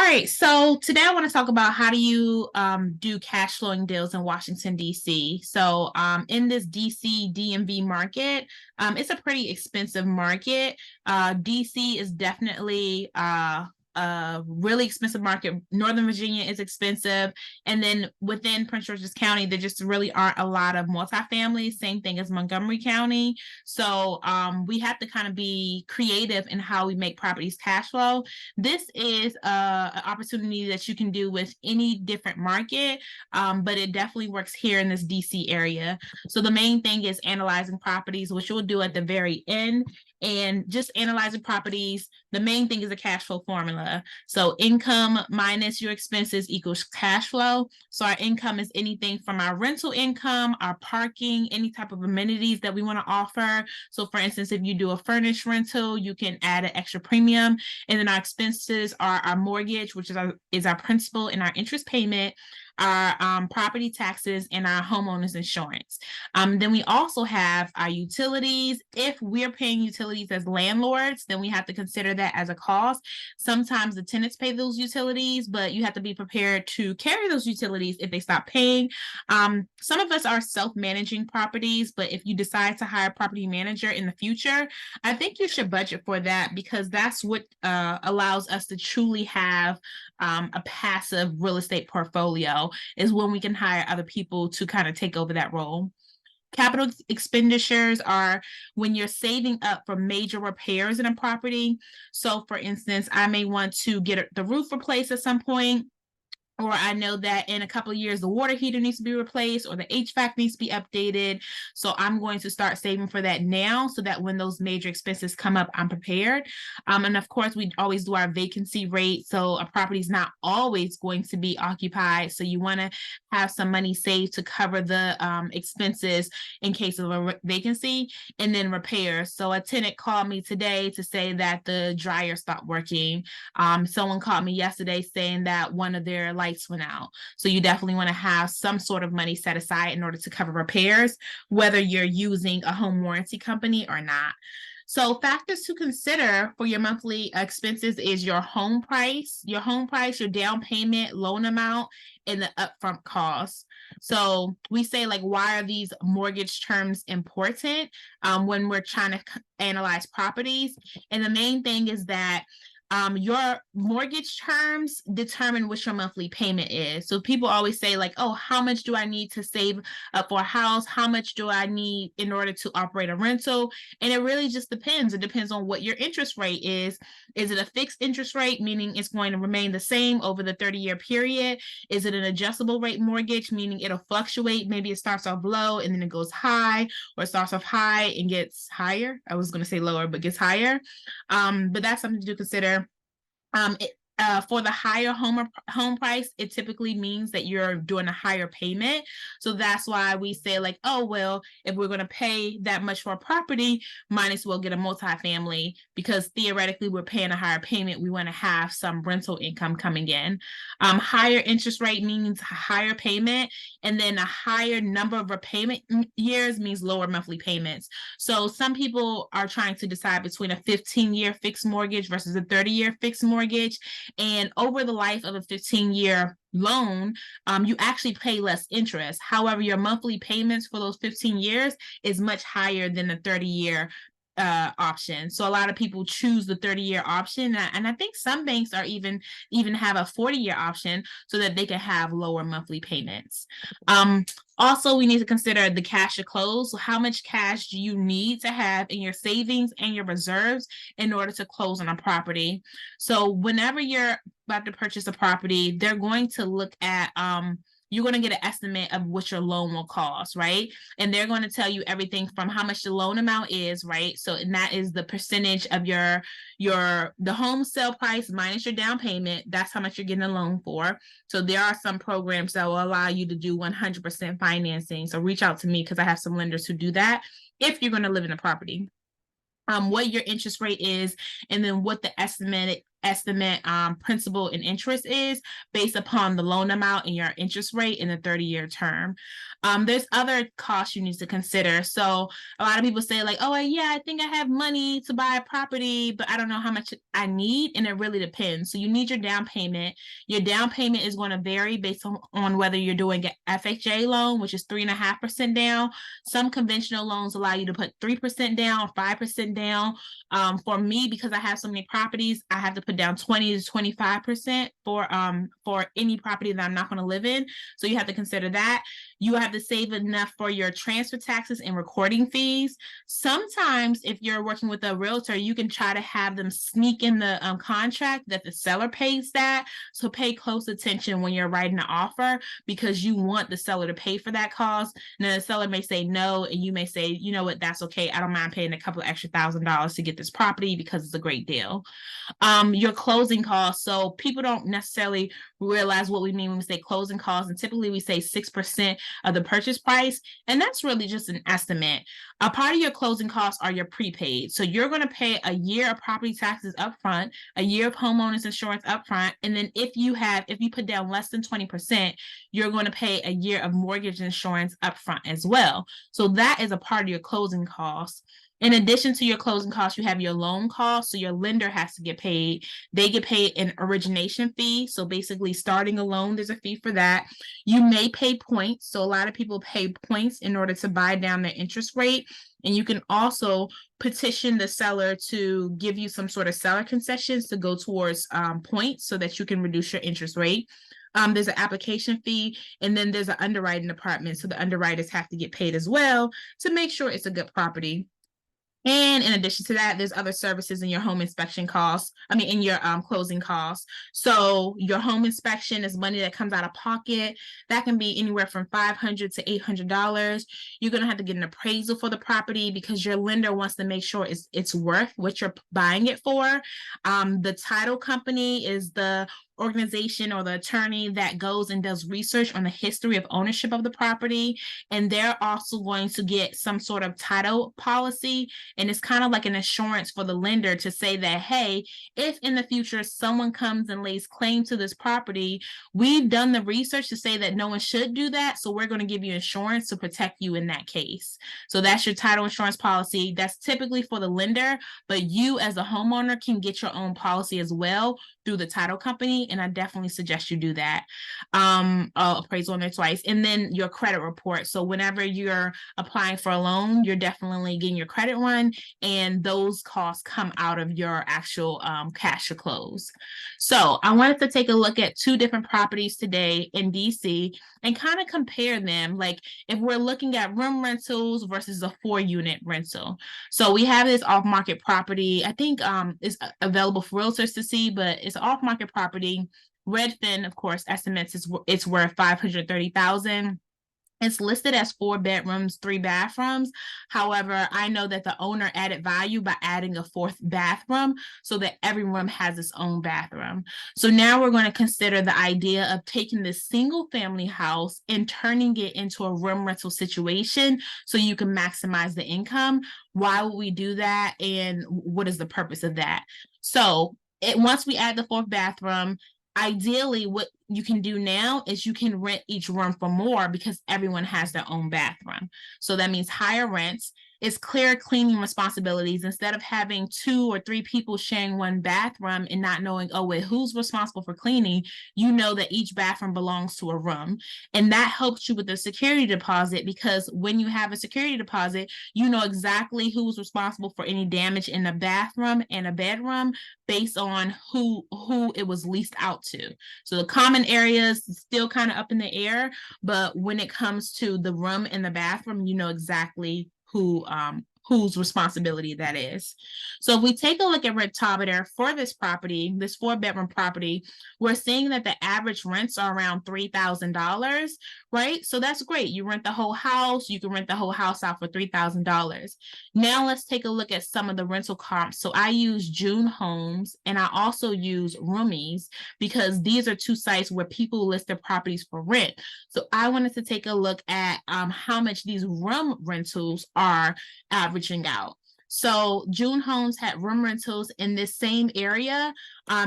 right, so today I want to talk about how do you do cash flowing deals in Washington, D.C. So in this D.C. DMV market, it's a pretty expensive market. D.C. is definitely a really expensive market. Northern Virginia is expensive. And then within Prince George's County, there just really aren't a lot of multifamily, same thing as Montgomery County. So we have to kind of be creative in how we make properties cash flow. This is an opportunity that you can do with any different market, but it definitely works here in this DC area. So the main thing is analyzing properties, which we'll do at the very end. And just analyzing properties, the main thing is a cash flow formula. So income minus your expenses equals cash flow. So our income is anything from our rental income, our parking, any type of amenities that we want to offer. So for instance, if you do a furnished rental, you can add an extra premium. And then our expenses are our mortgage, which is our principal and our interest payment, our property taxes, and our homeowners insurance. Then we also have our utilities. If we're paying utilities as landlords, then we have to consider that as a cost. Sometimes the tenants pay those utilities, but you have to be prepared to carry those utilities if they stop paying. Some of us are self-managing properties, but if you decide to hire a property manager in the future, I think you should budget for that because that's what allows us to truly have a passive real estate portfolio, is when we can hire other people to kind of take over that role. Capital expenditures are when you're saving up for major repairs in a property. So for instance, I may want to get the roof replaced at some point, or I know that in a couple of years, the water heater needs to be replaced or the HVAC needs to be updated. So I'm going to start saving for that now so that when those major expenses come up, I'm prepared. And of course, we always do our vacancy rate. So a property is not always going to be occupied. So you want to have some money saved to cover the expenses in case of a vacancy. And then repairs. So a tenant called me today to say that the dryer stopped working. Someone called me yesterday saying that one of their lights went out. So you definitely want to have some sort of money set aside in order to cover repairs, whether you're using a home warranty company or not. So factors to consider for your monthly expenses is your home price, your down payment, loan amount, and the upfront costs. So we say, like, why are these mortgage terms important when we're trying to analyze properties? And the main thing is that your mortgage terms determine what your monthly payment is. So people always say, like, oh, how much do I need to save up for a house? How much do I need in order to operate a rental? And it really just depends. It depends on what your interest rate is. Is it a fixed interest rate, meaning it's going to remain the same over the 30-year period? Is it an adjustable rate mortgage, meaning it'll fluctuate? Maybe it starts off low and then it goes high, or it starts off high and gets higher. I was going to say lower, but gets higher. But that's something to consider. For the higher home price, it typically means that you're doing a higher payment. So that's why we say, like, oh, well, if we're going to pay that much for a property, might as well get a multifamily, because theoretically we're paying a higher payment. We want to have some rental income coming in. Higher interest rate means higher payment, and then a higher number of repayment years means lower monthly payments. So some people are trying to decide between a 15-year fixed mortgage versus a 30-year fixed mortgage. And over the life of a 15-year loan, you actually pay less interest. However, your monthly payments for those 15 years is much higher than the 30-year option. So a lot of people choose the 30-year option, and I think some banks are even have a 40-year option so that they can have lower monthly payments. Also, we need to consider the cash to close. So how much cash do you need to have in your savings and your reserves in order to close on a property? So whenever you're about to purchase a property, they're going to look at you're going to get an estimate of what your loan will cost, right? And they're going to tell you everything from how much the loan amount is, right? So, and that is the percentage of the home sale price minus your down payment. That's how much you're getting a loan for. So there are some programs that will allow you to do 100% financing. So reach out to me because I have some lenders who do that if you're going to live in a property. What your interest rate is, and then what the estimated estimate principal and interest is based upon the loan amount and your interest rate in the 30-year term. There's other costs you need to consider. So a lot of people say like, oh yeah, I think I have money to buy a property, but I don't know how much I need. And it really depends. So you need your down payment. Your down payment is going to vary based on whether you're doing an FHA loan, which is 3.5% down. Some conventional loans allow you to put 3% down, 5% down. For me, because I have so many properties, I have to put down 20 to 25% for any property that I'm not going to live in. So you have to consider that. You have to save enough for your transfer taxes and recording fees. Sometimes if you're working with a realtor, you can try to have them sneak in the contract that the seller pays that. So pay close attention when you're writing an offer, because you want the seller to pay for that cost. Now the seller may say no, and you may say, you know what, that's okay. I don't mind paying a couple of extra $1,000s to get this property because it's a great deal. Your closing costs. So people don't necessarily realize what we mean when we say closing costs. And typically we say 6% of the purchase price. And that's really just an estimate. A part of your closing costs are your prepaid. So you're going to pay a year of property taxes upfront, a year of homeowners insurance upfront. And then if you put down less than 20%, you're going to pay a year of mortgage insurance upfront as well. So that is a part of your closing costs. In addition to your closing costs, you have your loan costs. So your lender has to get paid. They get paid an origination fee. So basically starting a loan, there's a fee for that. You may pay points. So a lot of people pay points in order to buy down their interest rate. And you can also petition the seller to give you some sort of seller concessions to go towards points so that you can reduce your interest rate. There's an application fee, and then there's an underwriting department. So the underwriters have to get paid as well to make sure it's a good property. And in addition to that, there's other services in your home inspection costs. In your closing costs. So your home inspection is money that comes out of pocket. That can be anywhere from $500 to $800. You're going to have to get an appraisal for the property because your lender wants to make sure it's worth what you're buying it for. The title company is the organization or the attorney that goes and does research on the history of ownership of the property. And they're also going to get some sort of title policy. And it's kind of like an assurance for the lender to say that, hey, if in the future someone comes and lays claim to this property, we've done the research to say that no one should do that. So we're going to give you insurance to protect you in that case. So that's your title insurance policy. That's typically for the lender, but you as a homeowner can get your own policy as well through the title company. And I definitely suggest you do that. Appraisal on there twice. And then your credit report. So whenever you're applying for a loan, you're definitely getting your credit run, and those costs come out of your actual cash to close. So I wanted to take a look at two different properties today in DC and kind of compare them. Like if we're looking at room rentals versus a 4-unit rental. So we have this off-market property. I think it's available for realtors to see, but it's an off-market property. Redfin, of course, estimates it's worth $530,000. It's listed as 4 bedrooms, 3 bathrooms. However, I know that the owner added value by adding a 4th bathroom so that every room has its own bathroom. So now we're going to consider the idea of taking this single family house and turning it into a room rental situation so you can maximize the income. Why would we do that? And what is the purpose of that? So once we add the 4th bathroom, ideally, what you can do now is you can rent each room for more because everyone has their own bathroom. So that means higher rents. It's clear cleaning responsibilities instead of having 2 or 3 people sharing one bathroom and not knowing, oh, wait, who's responsible for cleaning? You know that each bathroom belongs to a room. And that helps you with the security deposit because when you have a security deposit, you know exactly who's responsible for any damage in the bathroom and a bedroom based on who it was leased out to. So the common areas still kind of up in the air, but when it comes to the room and the bathroom, you know exactly whose responsibility that is. So if we take a look at Rentability for this property, this 4-bedroom property, we're seeing that the average rents are around $3,000, right? So that's great. You rent the whole house, you can rent the whole house out for $3,000. Now let's take a look at some of the rental comps. So I use June Homes and I also use Roomies because these are 2 sites where people list their properties for rent. So I wanted to take a look at how much these room rentals are averaging out. So June Homes had room rentals in this same area,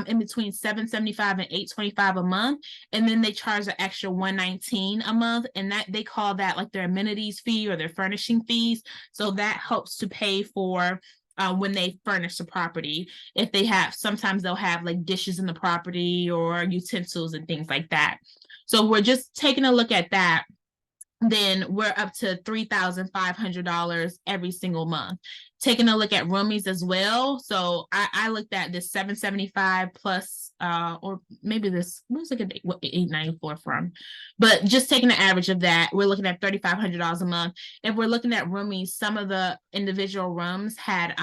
in between $775 and $825 a month, and then they charge an extra $119 a month, and that they call that like their amenities fee or their furnishing fees. So that helps to pay for when they furnish the property. If they have, sometimes they'll have like dishes in the property or utensils and things like that. So we're just taking a look at that. Then we're up to $3,500 every single month. Taking a look at roomies as well. So I looked at this 775 plus, or maybe this, where's like what 894 from? But just taking the average of that, we're looking at $3,500 a month. If we're looking at roomies, some of the individual rooms had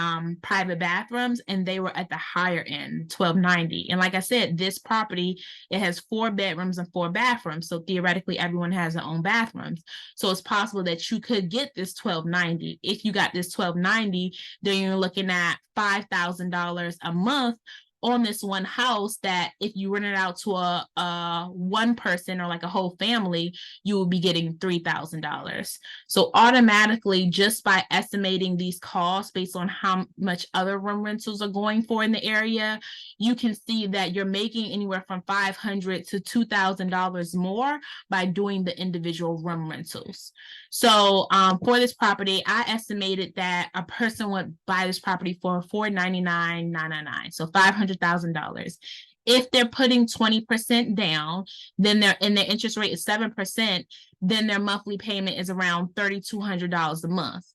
private bathrooms, and they were at the higher end, $1,290. And like I said, this property, it has 4 bedrooms and 4 bathrooms. So theoretically, everyone has their own bathrooms. So it's possible that you could get this $1,290. If you got this $1,290, then you're looking at $5,000 a month on this one house, that if you rent it out to a one person or like a whole family, you will be getting $3,000. So automatically, just by estimating these costs based on how much other room rentals are going for in the area, you can see that you're making anywhere from $500 to $2,000 more by doing the individual room rentals. So for this property, I estimated that a person would buy this property for $499,999, so $500,000. If they're putting 20% down, then their interest rate is 7%, then their monthly payment is around $3,200 a month.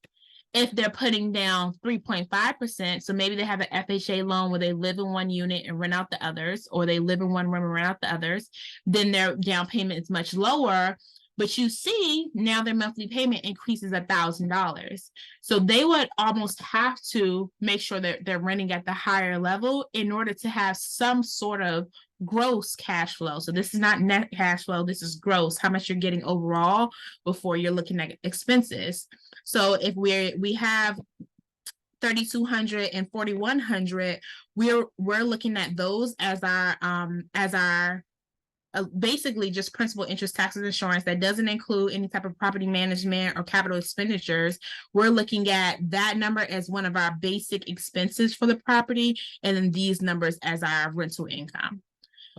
If they're putting down 3.5%, so maybe they have an FHA loan where they live in one unit and rent out the others, or they live in one room and rent out the others, then their down payment is much lower. But you see, now their monthly payment increases $1,000. So they would almost have to make sure that they're renting at the higher level in order to have some sort of gross cash flow. So this is not net cash flow, this is gross, how much you're getting overall before you're looking at expenses. So if we have 3,200 and 4,100, we're looking at those as our basically just principal, interest, taxes, insurance. That doesn't include any type of property management or capital expenditures. We're looking at that number as one of our basic expenses for the property, and then these numbers as our rental income.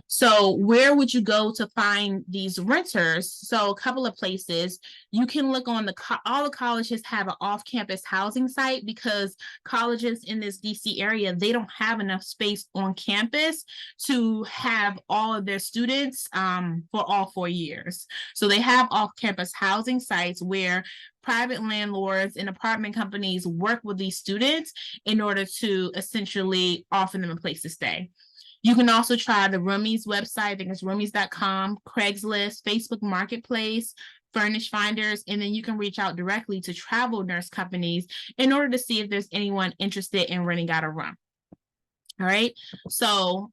So where would you go to find these renters? So a couple of places. You can look on all the colleges have an off-campus housing site, because colleges in this DC area, they don't have enough space on campus to have all of their students for all 4 years. So they have off-campus housing sites where private landlords and apartment companies work with these students in order to essentially offer them a place to stay. You can also try the Roomies website. I think it's roomies.com, Craigslist, Facebook Marketplace, Furnish Finders, and then you can reach out directly to travel nurse companies in order to see if there's anyone interested in renting out a room. All right. So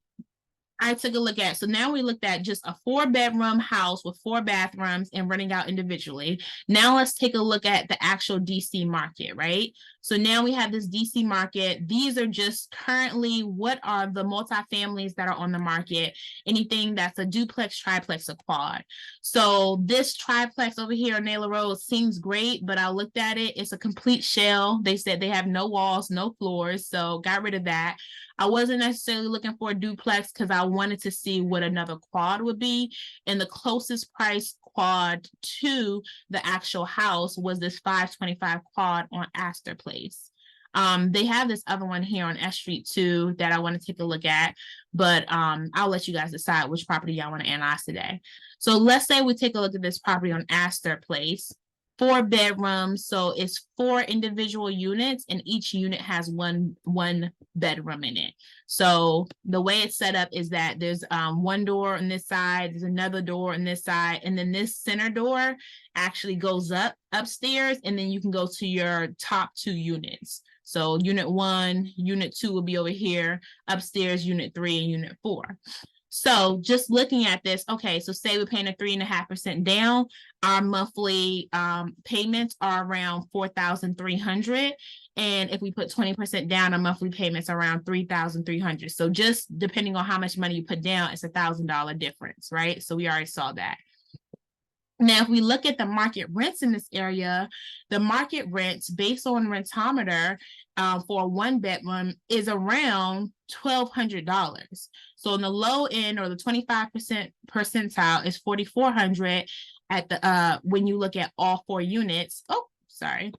I took a look at, so now we looked at just a 4-bedroom house with 4 bathrooms and renting out individually. Now let's take a look at the actual DC market, right? So now we have this DC market. These are just currently what are the multifamilies that are on the market. Anything that's a duplex, triplex, or quad. So this triplex over here on Naylor Road seems great, but I looked at it. It's a complete shell. They said they have no walls, no floors, so got rid of that. I wasn't necessarily looking for a duplex because I wanted to see what another quad would be. And the closest price quad to the actual house was this 525 quad on Astor Place. They have this other one here on S Street too that I want to take a look at, but I'll let you guys decide which property y'all want to analyze today. So let's say we take a look at this property on Astor Place. 4 bedrooms, so it's 4 individual units, and each unit has one bedroom in it. So the way it's set up is that there's one door on this side, there's another door on this side, and then this center door actually goes upstairs, and then you can go to your top 2 units. So unit 1, unit 2 will be over here, upstairs unit 3 and unit 4. So just looking at this, okay, so say we're paying a 3.5% down, our monthly payments are around $4,300. And if we put 20% down, our monthly payments are around $3,300. So just depending on how much money you put down, it's $1,000 difference, right? So we already saw that. Now, if we look at the market rents in this area, the market rents based on Rentometer for a one bedroom is around $1,200. So in the low end or the 25% percentile is 4,400 at the when you look at all four units. Oh, sorry.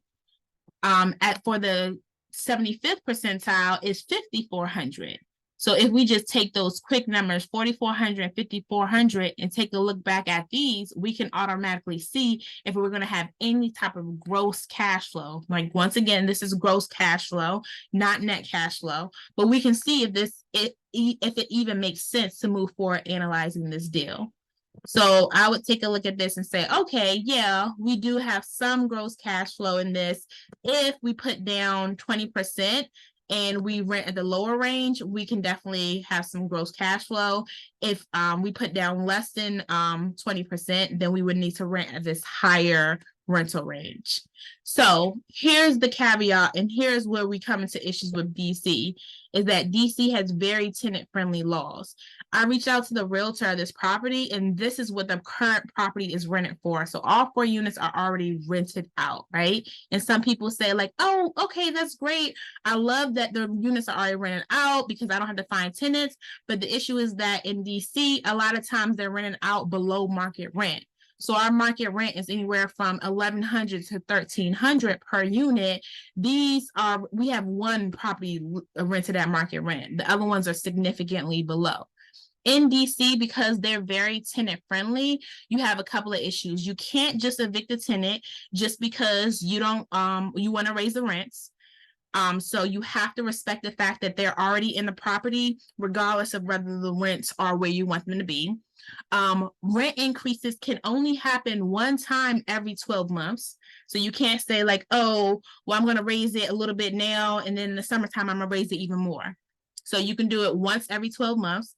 At for the 75th percentile is 5,400. So if we just take those quick numbers, 4,400 and 5,400, and take a look back at these, we can automatically see if we're going to have any type of gross cash flow. Like, once again, this is gross cash flow, not net cash flow. But we can see if if it even makes sense to move forward analyzing this deal. So I would take a look at this and say, okay, yeah, we do have some gross cash flow in this. If we put down 20% and we rent at the lower range, we can definitely have some gross cash flow. If we put down less than 20%, then we would need to rent at this higher rental range. So here's the caveat, and here's where we come into issues with DC, is that DC has very tenant-friendly laws. I reached out to the realtor of this property, and this is what the current property is rented for. So all four units are already rented out, right? And some people say like, oh, okay, that's great. I love that the units are already rented out because I don't have to find tenants. But the issue is that in DC, a lot of times they're rented out below market rent. So our market rent is anywhere from $1,100 to $1,300 per unit. We have one property rented at market rent. The other ones are significantly below. In DC, because they're very tenant friendly, you have a couple of issues. You can't just evict a tenant just because you don't you want to raise the rents. So you have to respect the fact that they're already in the property, regardless of whether the rents are where you want them to be. Rent increases can only happen one time every 12 months. So you can't say like, oh, well, I'm going to raise it a little bit now, and then in the summertime, I'm going to raise it even more. So you can do it once every 12 months.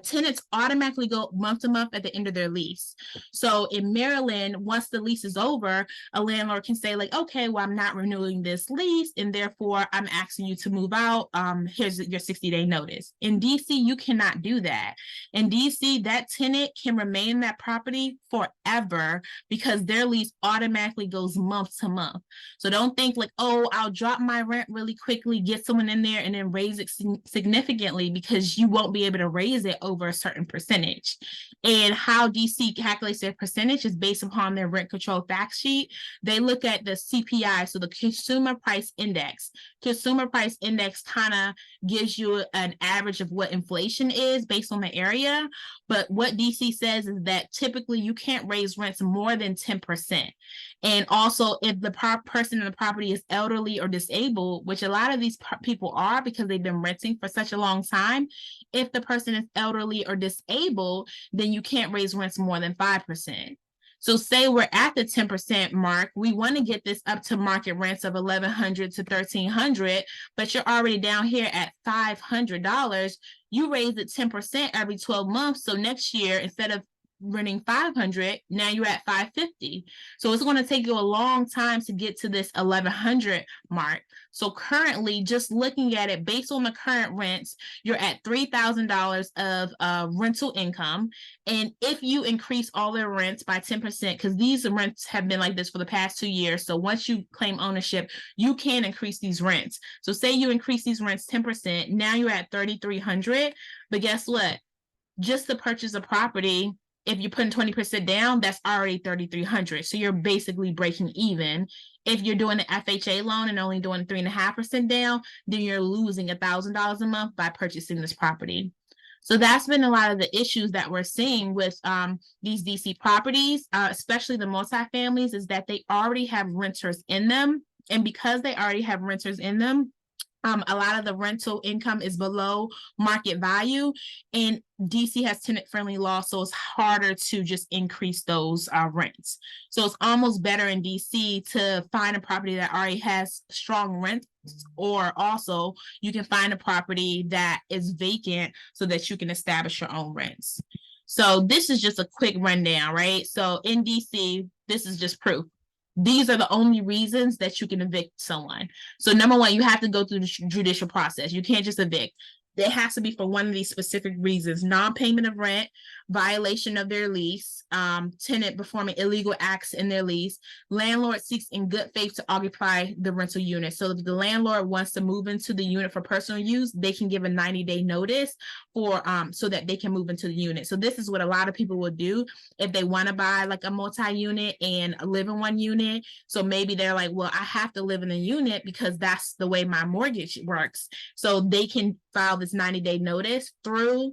Tenants automatically go month to month at the end of their lease. So in Maryland, once the lease is over, a landlord can say like, okay, well, I'm not renewing this lease, and therefore I'm asking you to move out. Here's your 60-day notice. In DC, you cannot do that. In DC, that tenant can remain in that property forever because their lease automatically goes month to month. So don't think like, oh, I'll drop my rent really quickly, get someone in there, and then raise it significantly, because you won't be able to raise it over a certain percentage. And how DC calculates their percentage is based upon their rent control fact sheet. They look at the CPI, so the Consumer Price Index. Consumer Price Index kind of gives you an average of what inflation is based on the area. But what DC says is that typically you can't raise rents more than 10%. And also, if the person in the property is elderly or disabled, which a lot of these people are because they've been renting for such a long time, if the person is elderly or disabled, then you can't raise rents more than 5%. So say we're at the 10% mark, we want to get this up to market rents of $1,100 to $1,300, but you're already down here at $500. You raise it 10% every 12 months. So next year, instead of renting 500, now you're at 550. So it's going to take you a long time to get to this 1,100 mark. So currently, just looking at it based on the current rents, you're at $3,000 of rental income. And if you increase all their rents by 10%, because these rents have been like this for the past 2 years, so once you claim ownership, you can increase these rents. So say you increase these rents 10%, now you're at 3,300. But guess what? Just to purchase a property, if you're putting 20% down, that's already 3,300. So you're basically breaking even. If you're doing an FHA loan and only doing 3.5% down, then you're losing $1,000 a month by purchasing this property. So that's been a lot of the issues that we're seeing with these DC properties, especially the multifamilies, is that they already have renters in them. And because they already have renters in them, a lot of the rental income is below market value, and DC has tenant-friendly laws, so it's harder to just increase those rents. So it's almost better in DC to find a property that already has strong rents, or also you can find a property that is vacant so that you can establish your own rents. So this is just a quick rundown, right? So in DC, this is just proof. These are the only reasons that you can evict someone. So number one, you have to go through the judicial process. You can't just evict. It has to be for one of these specific reasons: non-payment of rent, violation of their lease, tenant performing illegal acts in their lease, landlord seeks in good faith to occupy the rental unit. So if the landlord wants to move into the unit for personal use, they can give a 90-day notice for so that they can move into the unit. So this is what a lot of people will do if they want to buy like a multi-unit and live in one unit. So maybe they're like, well, I have to live in a unit because that's the way my mortgage works. So they can file this 90-day notice through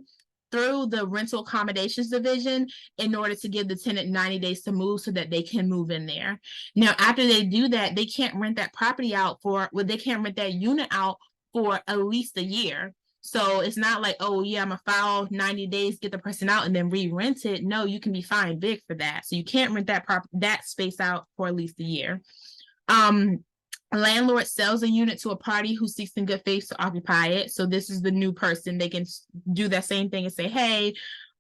the rental accommodations division in order to give the tenant 90 days to move so that they can move in there. Now, after they do that, they can't rent that property out they can't rent that unit out for at least a year. So it's not like, oh yeah, I'm gonna file 90 days, get the person out and then re-rent it. No, you can be fined big for that. So you can't rent that space out for at least a year. A landlord sells a unit to a party who seeks in good faith to occupy it. So this is the new person. They can do that same thing and say, hey,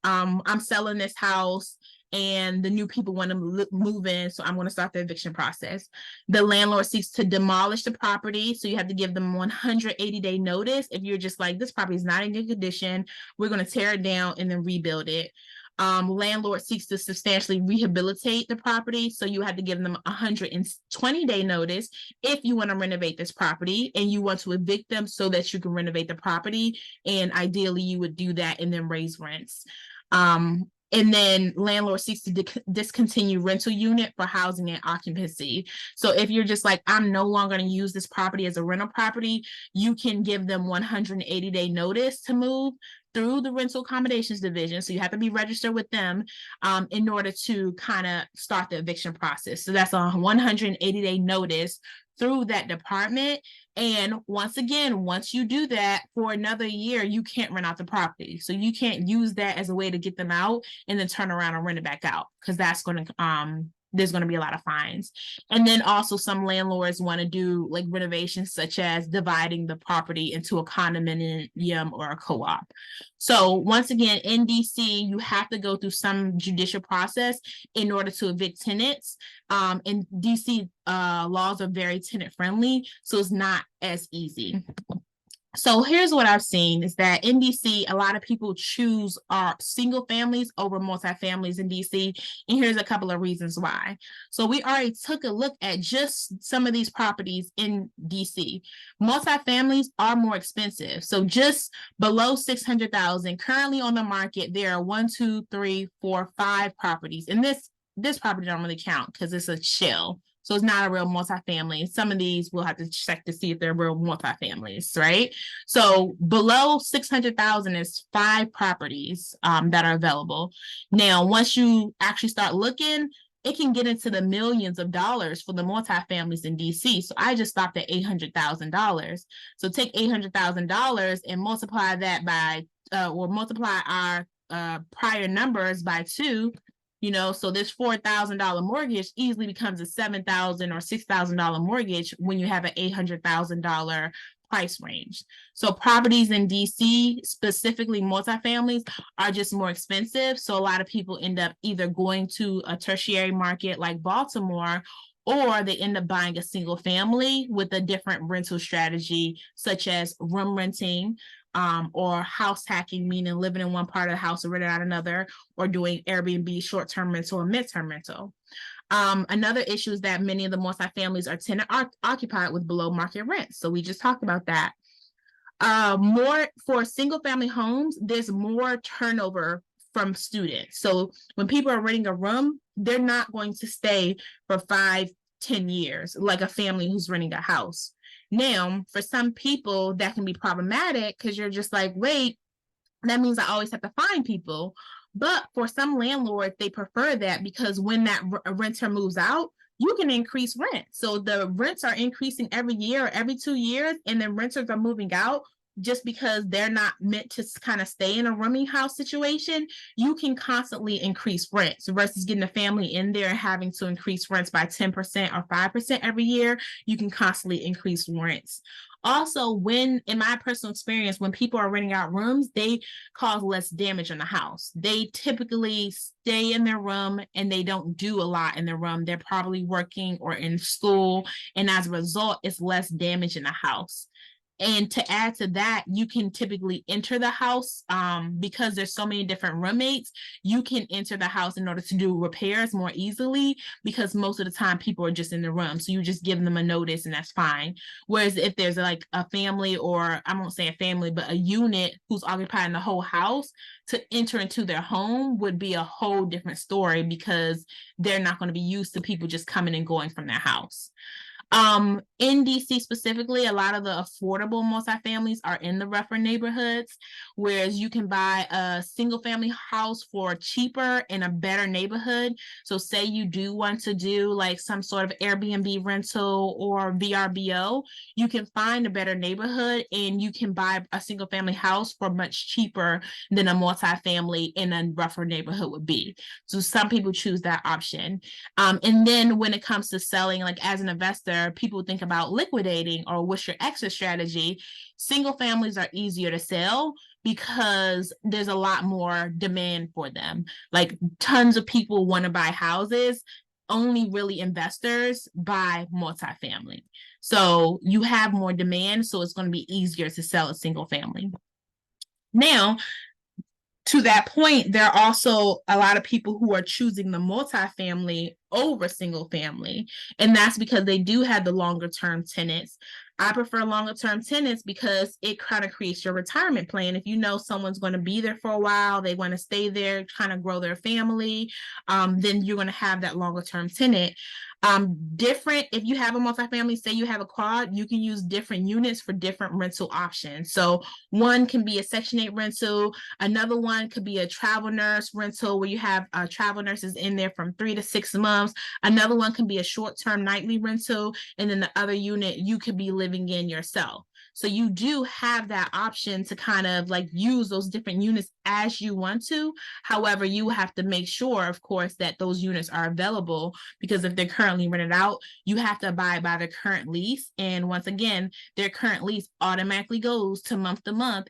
I'm selling this house and the new people want to move in, so I'm going to start the eviction process. The landlord seeks to demolish the property, so you have to give them 180-day notice. If you're just like, this property is not in good condition, we're going to tear it down and then rebuild it. Landlord seeks to substantially rehabilitate the property, so you have to give them 120-day notice if you want to renovate this property and you want to evict them so that you can renovate the property, and ideally you would do that and then raise rents. And then landlord seeks to discontinue rental unit for housing and occupancy. So if you're just like, I'm no longer going to use this property as a rental property, you can give them 180-day notice to move through the rental accommodations division. So you have to be registered with them in order to kind of start the eviction process. So that's a 180-day notice through that department. And once again, once you do that for another year, you can't rent out the property. So you can't use that as a way to get them out and then turn around and rent it back out, because that's going to there's going to be a lot of fines. And then also some landlords want to do like renovations such as dividing the property into a condominium or a co-op. So once again, in DC, you have to go through some judicial process in order to evict tenants. And DC laws are very tenant friendly, so it's not as easy. So here's what I've seen is that in DC, a lot of people choose single families over multifamilies in DC. And here's a couple of reasons why. So we already took a look at just some of these properties in DC. Multifamilies are more expensive. So just below 600,000 currently on the market, there are 1, 2, 3, 4, 5 properties. And this property don't really count because it's a shell. So it's not a real multifamily. Some of these we'll have to check to see if they're real multifamilies, right? So below 600,000 is 5 properties that are available. Now, once you actually start looking, it can get into the millions of dollars for the multifamilies in DC. So I just stopped at $800,000. So take $800,000 and multiply that by, or multiply our prior numbers by 2. So this $4,000 mortgage easily becomes a $7,000 or $6,000 mortgage when you have an $800,000 price range. So properties in DC, specifically multifamilies, are just more expensive. So a lot of people end up either going to a tertiary market like Baltimore, or they end up buying a single family with a different rental strategy, such as room renting, or house hacking, meaning living in one part of the house and renting out another, or doing Airbnb short-term rental and mid-term rental. Another issue is that many of the multifamilies are tenant occupied with below market rents. So we just talked about that. More for single family homes, there's more turnover from students. So when people are renting a room, they're not going to stay for 5-10 years like a family who's renting a house. Now, for some people, that can be problematic because you're just like, wait, that means I always have to find people. But for some landlords, they prefer that because when that renter moves out, you can increase rent. So the rents are increasing every year or every 2 years, and then renters are moving out just because they're not meant to kind of stay in a rooming house situation. You can constantly increase rents versus getting a family in there and having to increase rents by 10% or 5% every year. You can constantly increase rents. Also, in my personal experience, when people are renting out rooms, they cause less damage in the house. They typically stay in their room and they don't do a lot in their room. They're probably working or in school. And as a result, it's less damage in the house. And to add to that, you can typically enter the house because there's so many different roommates. You can enter the house in order to do repairs more easily because most of the time people are just in the room. So you just give them a notice and that's fine. Whereas if there's like a family, or I won't say a family, but a unit who's occupying the whole house, to enter into their home would be a whole different story because they're not going to be used to people just coming and going from their house. In DC specifically, a lot of the affordable multifamilies are in the rougher neighborhoods, whereas you can buy a single family house for cheaper in a better neighborhood. So say you do want to do like some sort of Airbnb rental or VRBO, you can find a better neighborhood and you can buy a single family house for much cheaper than a multifamily in a rougher neighborhood would be. So some people choose that option. And then when it comes to selling, like as an investor, people think about liquidating or what's your exit strategy. Single families are easier to sell because there's a lot more demand for them. Like tons of people want to buy houses. Only really investors buy multifamily. So you have more demand, so it's going to be easier to sell a single family. Now, to that point, there are also a lot of people who are choosing the multifamily over single family. And that's because they do have the longer term tenants. I prefer longer term tenants because it kind of creates your retirement plan. If you know someone's going to be there for a while, they want to stay there, kind of grow their family, then you're going to have that longer term tenant. Different, if you have a multifamily, say you have a quad, you can use different units for different rental options. So one can be a Section 8 rental, another one could be a travel nurse rental where you have travel nurses in there from 3 to 6 months. Another one can be a short-term nightly rental, and then the other unit you could be living in yourself. So you do have that option to kind of like use those different units as you want to. However, you have to make sure, of course, that those units are available because if they're currently rented out, you have to abide by the current lease. And once again, their current lease automatically goes to month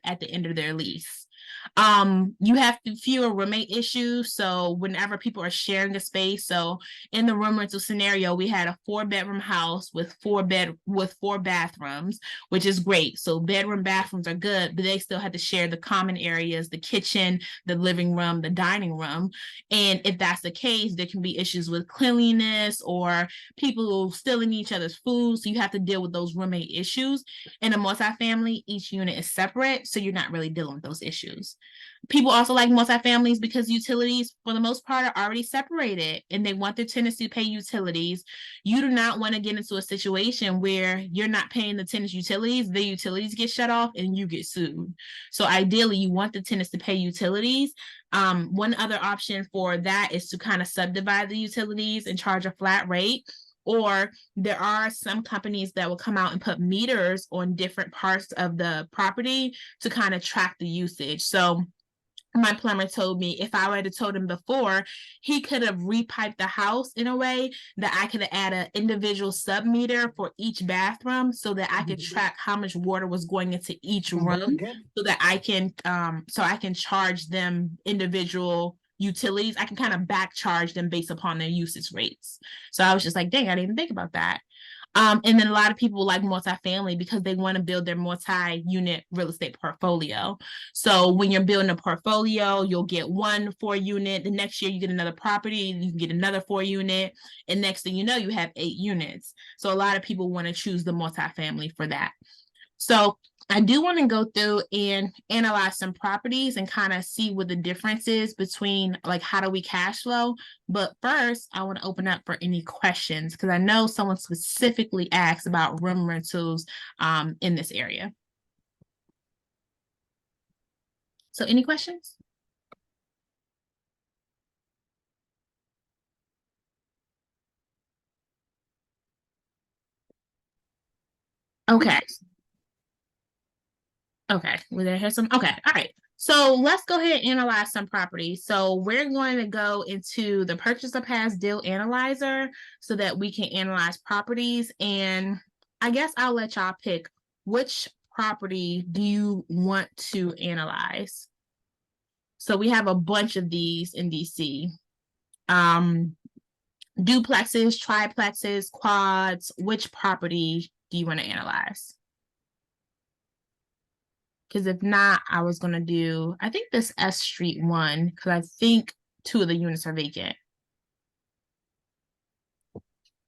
at the end of their lease. You have fewer roommate issues. So whenever people are sharing a space, so in the room rental scenario, we had a 4-bedroom house with 4 bathrooms, which is great. So bedroom bathrooms are good, but they still had to share the common areas, the kitchen, the living room, the dining room. And if that's the case, there can be issues with cleanliness or people stealing each other's food. So you have to deal with those roommate issues. In a multifamily, each unit is separate, so you're not really dealing with those issues. People also like multifamilies because utilities, for the most part, are already separated and they want their tenants to pay utilities. You do not want to get into a situation where you're not paying the tenants utilities, the utilities get shut off and you get sued. So ideally, you want the tenants to pay utilities. One other option for that is to kind of subdivide the utilities and charge a flat rate. Or there are some companies that will come out and put meters on different parts of the property to kind of track the usage. So my plumber told me if I would have told him before, he could have repiped the house in a way that I could add an individual sub meter for each bathroom so that I could track how much water was going into each room so that I can charge them individual utilities. I can kind of back charge them based upon their usage rates. So I was just like, dang, I didn't even think about that. And then a lot of people like multifamily because they want to build their multi-unit real estate portfolio. So when you're building a portfolio, you'll get 1 4-unit. The next year you get another property, you can get another 4-unit. And next thing you know, you have 8 units. So a lot of people want to choose the multifamily for that. So I do want to go through and analyze some properties and kind of see what the difference is between like how do we cash flow. But first, I want to open up for any questions because I know someone specifically asked about room rentals in this area. So any questions? Okay. Okay, we there have some. Okay, all right. So let's go ahead and analyze some properties. So we're going to go into the purchaser pass deal analyzer so that we can analyze properties. And I guess I'll let y'all pick which property do you want to analyze. So we have a bunch of these in DC. Duplexes, triplexes, quads. Which property do you want to analyze? Because if not, I was gonna do, I think this S Street one, because I think 2 of the units are vacant.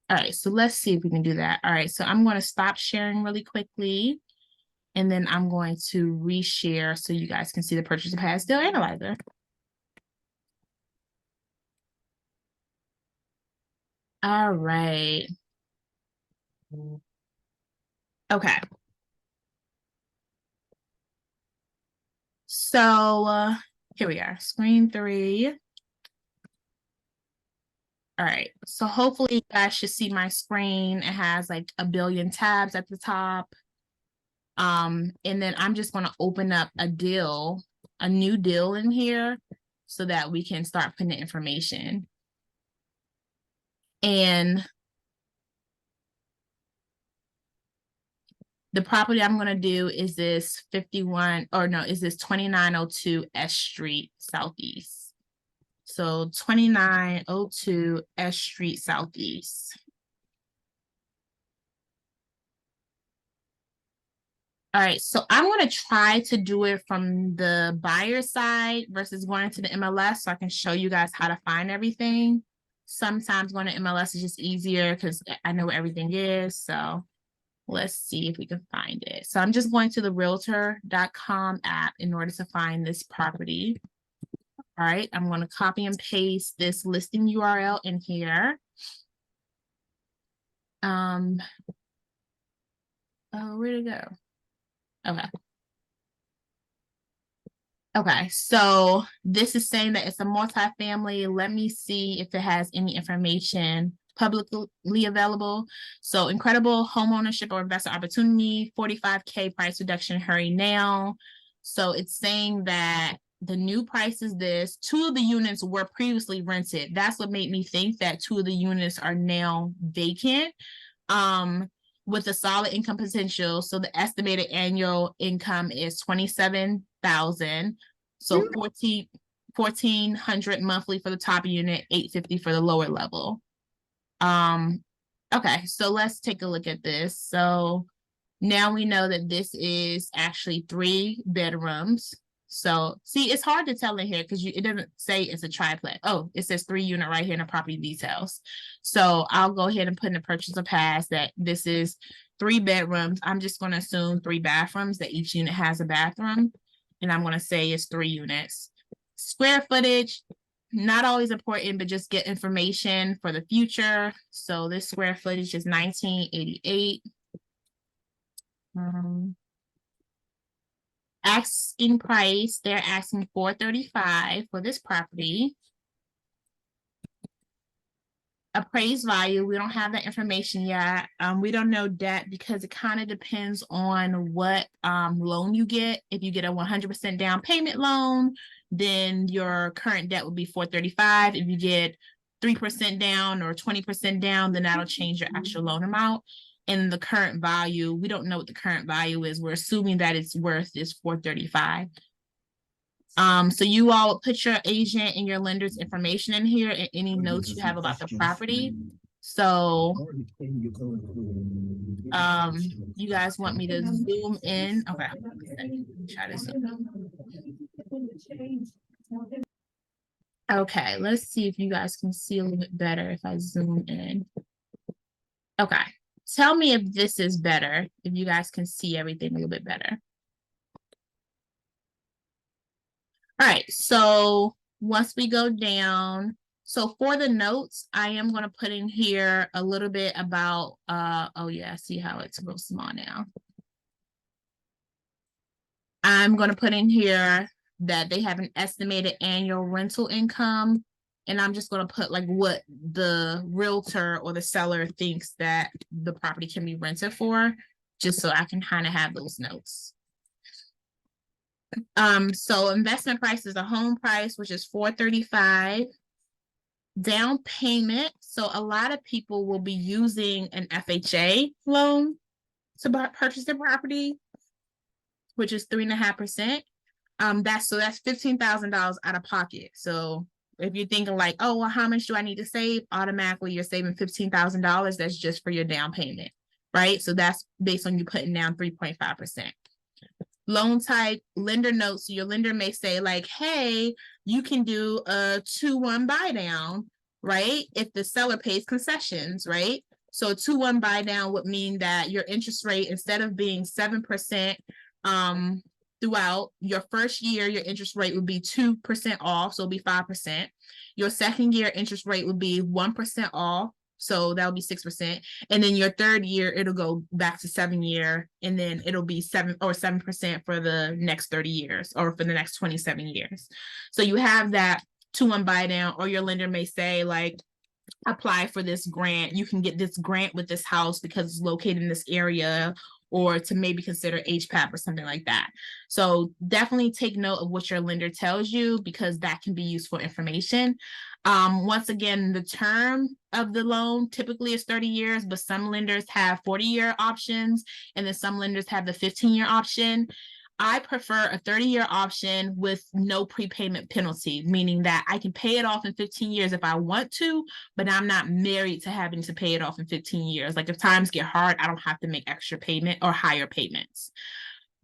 All right, so let's see if we can do that. All right, so I'm going to stop sharing really quickly, and then I'm going to reshare so you guys can see the purchase of past deal analyzer. All right. Okay. So here we are, screen 3. All right, so hopefully you guys should see my screen. It has like a billion tabs at the top. And then I'm just going to open up a new deal in here so that we can start putting the information. And the property I'm going to do is this 2902 S Street Southeast. So 2902 S Street Southeast. All right, so I'm going to try to do it from the buyer side versus going to the MLS so I can show you guys how to find everything. Sometimes going to MLS is just easier because I know where everything is. So let's see if we can find it. So I'm just going to the realtor.com app in order to find this property. All right, I'm going to copy and paste this listing URL in here. Oh, where'd it go? Okay. Okay, so this is saying that it's a multifamily. Let me see if it has any information publicly available. So incredible home ownership or investor opportunity, 45K price reduction, hurry now. So it's saying that the new price is this. 2 of the units were previously rented. That's what made me think that 2 of the units are now vacant. With a solid income potential. So the estimated annual income is 27,000. So 1,400 monthly for the top unit, 850 for the lower level. Okay, so let's take a look at this. So now we know that this is actually 3 bedrooms. So see, it's hard to tell in here because it doesn't say it's a triplex. Oh, it says 3 unit right here in the property details. So I'll go ahead and put in the purchase of pass that this is 3 bedrooms. I'm just going to assume 3 bathrooms, that each unit has a bathroom. And I'm going to say it's 3 units. Square footage, not always important, but just get information for the future. So this square footage is 1988. Asking price, they're asking $435 for this property. Appraised value, we don't have that information yet. We don't know debt because it kind of depends on what loan you get. If you get a 100% down payment loan, then your current debt would be $435. If you get 3% down or 20% down, then that'll change your actual loan amount. And the current value, we don't know what the current value is. We're assuming that it's worth is $435. So you all put your agent and your lender's information in here and any notes you have about the property. So you guys want me to zoom in? Okay, try to zoom. Okay, let's see if you guys can see a little bit better if I zoom in. Okay, tell me if this is better, if you guys can see everything a little bit better. All right, so once we go down, so for the notes, I am going to put in here a little bit about, oh yeah, see how it's real small now. I'm going to put in here that they have an estimated annual rental income, and I'm just going to put like what the realtor or the seller thinks that the property can be rented for, just so I can kind of have those notes. So investment price is a home price, which is $435. Down payment. So a lot of people will be using an FHA loan to purchase their property, which is 3.5%. That's $15,000 out of pocket. So if you're thinking like, oh, well, how much do I need to save? Automatically, you're saving $15,000. That's just for your down payment, right? So that's based on you putting down 3.5%. Loan type, lender notes. So your lender may say like, hey, you can do a 2-1 buy down, right? If the seller pays concessions, right? So 2-1 buy down would mean that your interest rate, instead of being 7%, throughout your first year, your interest rate would be 2% off, so it'll be 5%. Your second year interest rate would be 1% off, so that'll be 6%. And then your third year, it'll go back to 7 year, and then it'll be 7% for the next 30 years or for the next 27 years. So you have that 2-1 buy down, or your lender may say, like, apply for this grant. You can get this grant with this house because it's located in this area, or to maybe consider HPAP or something like that. So definitely take note of what your lender tells you, because that can be useful information. Once again, the term of the loan typically is 30 years, but some lenders have 40-year options, and then some lenders have the 15-year option. I prefer a 30-year option with no prepayment penalty, meaning that I can pay it off in 15 years if I want to, but I'm not married to having to pay it off in 15 years. Like if times get hard, I don't have to make extra payment or higher payments.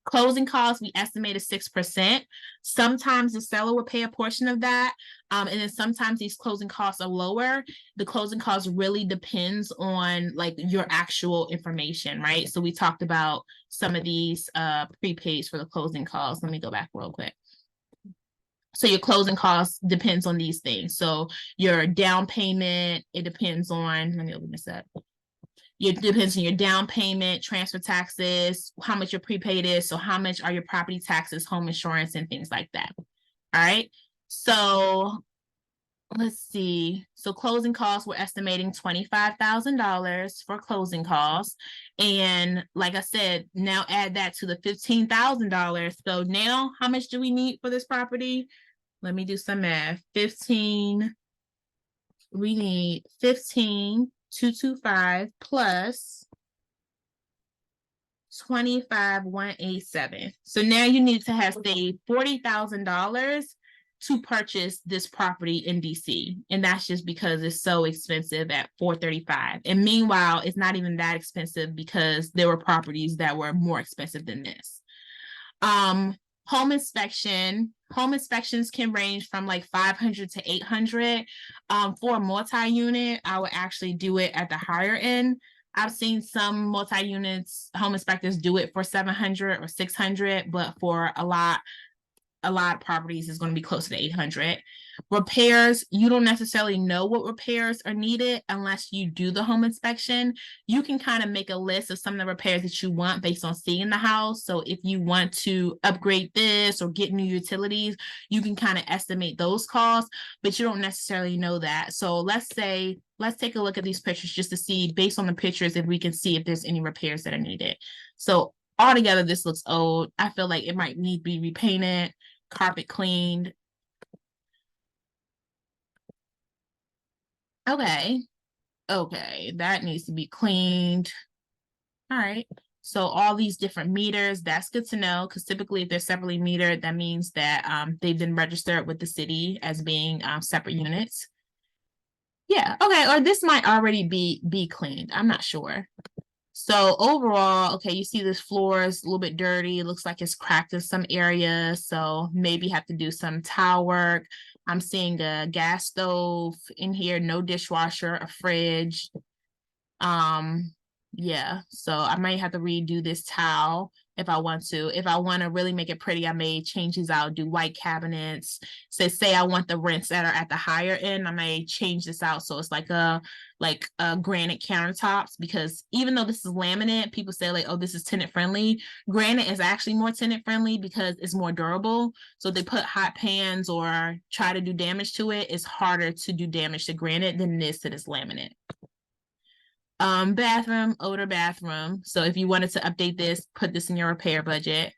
Closing costs, we estimated 6%. Sometimes the seller will pay a portion of that. And then sometimes these closing costs are lower. The closing cost really depends on like your actual information, right? So we talked about some of these prepaids for the closing costs. Let me go back real quick. So your closing costs depends on these things. So your down payment, it depends on, let me open this up. It depends on your down payment, transfer taxes, how much your prepaid is. So how much are your property taxes, home insurance, and things like that. All right. So let's see. So closing costs, we're estimating $25,000 for closing costs. And like I said, now add that to the $15,000. So now how much do we need for this property? Let me do some math. We need 15,225 plus 25,187. So now you need to have saved $40,000 to purchase this property in DC. And that's just because it's so expensive at $435. And meanwhile, it's not even that expensive because there were properties that were more expensive than this. Home inspections can range from like 500 to 800. For a multi-unit, I would actually do it at the higher end. I've seen some multi-units, home inspectors do it for 700 or 600, but for a lot of properties is going to be close to 800. Repairs, you don't necessarily know what repairs are needed unless you do the home inspection. You can kind of make a list of some of the repairs that you want based on seeing the house. So if you want to upgrade this or get new utilities, you can kind of estimate those costs, but you don't necessarily know that. So let's take a look at these pictures just to see, based on the pictures, if we can see if there's any repairs that are needed. So altogether, this looks old. I feel like it might need to be repainted, carpet cleaned. Okay, that needs to be cleaned. All right. So all these different meters, that's good to know, because typically if they're separately metered, that means that they've been registered with the city as being separate units. Yeah, okay, or this might already be cleaned. I'm not sure. So overall, okay, you see this floor is a little bit dirty. It looks like it's cracked in some areas. So maybe have to do some tile work. I'm seeing a gas stove in here, no dishwasher, a fridge. Yeah, so I might have to redo this tile if I want to. If I want to really make it pretty, I may change these out, do white cabinets. Say I want the rents that are at the higher end, I may change this out so it's like a granite countertops, because even though this is laminate, people say like, oh, this is tenant friendly. Granite is actually more tenant friendly because it's more durable. So if they put hot pans or try to do damage to it, it's harder to do damage to granite than it is to this laminate. Bathroom, older bathroom. So if you wanted to update this, put this in your repair budget.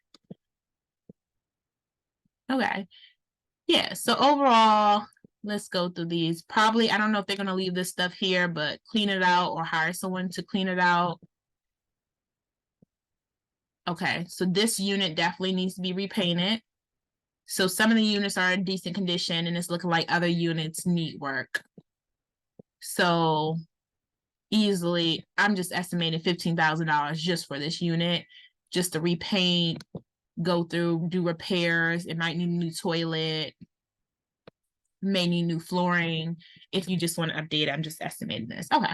Okay. Yeah, so overall, let's go through these. Probably, I don't know if they're going to leave this stuff here, but clean it out or hire someone to clean it out. Okay, so this unit definitely needs to be repainted. So some of the units are in decent condition and it's looking like other units need work. So easily, I'm just estimating $15,000 just for this unit, just to repaint, go through, do repairs. It might need a new toilet, may need new flooring. If you just want to update it, I'm just estimating this. Okay.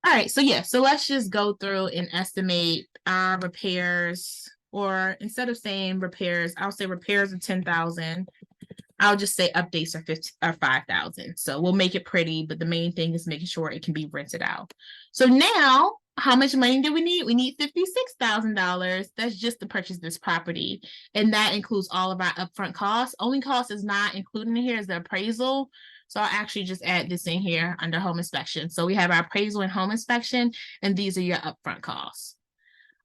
All right. So yeah, so let's just go through and estimate our repairs, or instead of saying repairs, I'll say repairs are 10,000. I'll just say updates are 50 or 5,000. So we'll make it pretty, but the main thing is making sure it can be rented out. So now, how much money do we need? We need $56,000. That's just to purchase this property. And that includes all of our upfront costs. Only cost is not included in here is the appraisal. So I'll actually just add this in here under home inspection. So we have our appraisal and home inspection, and these are your upfront costs.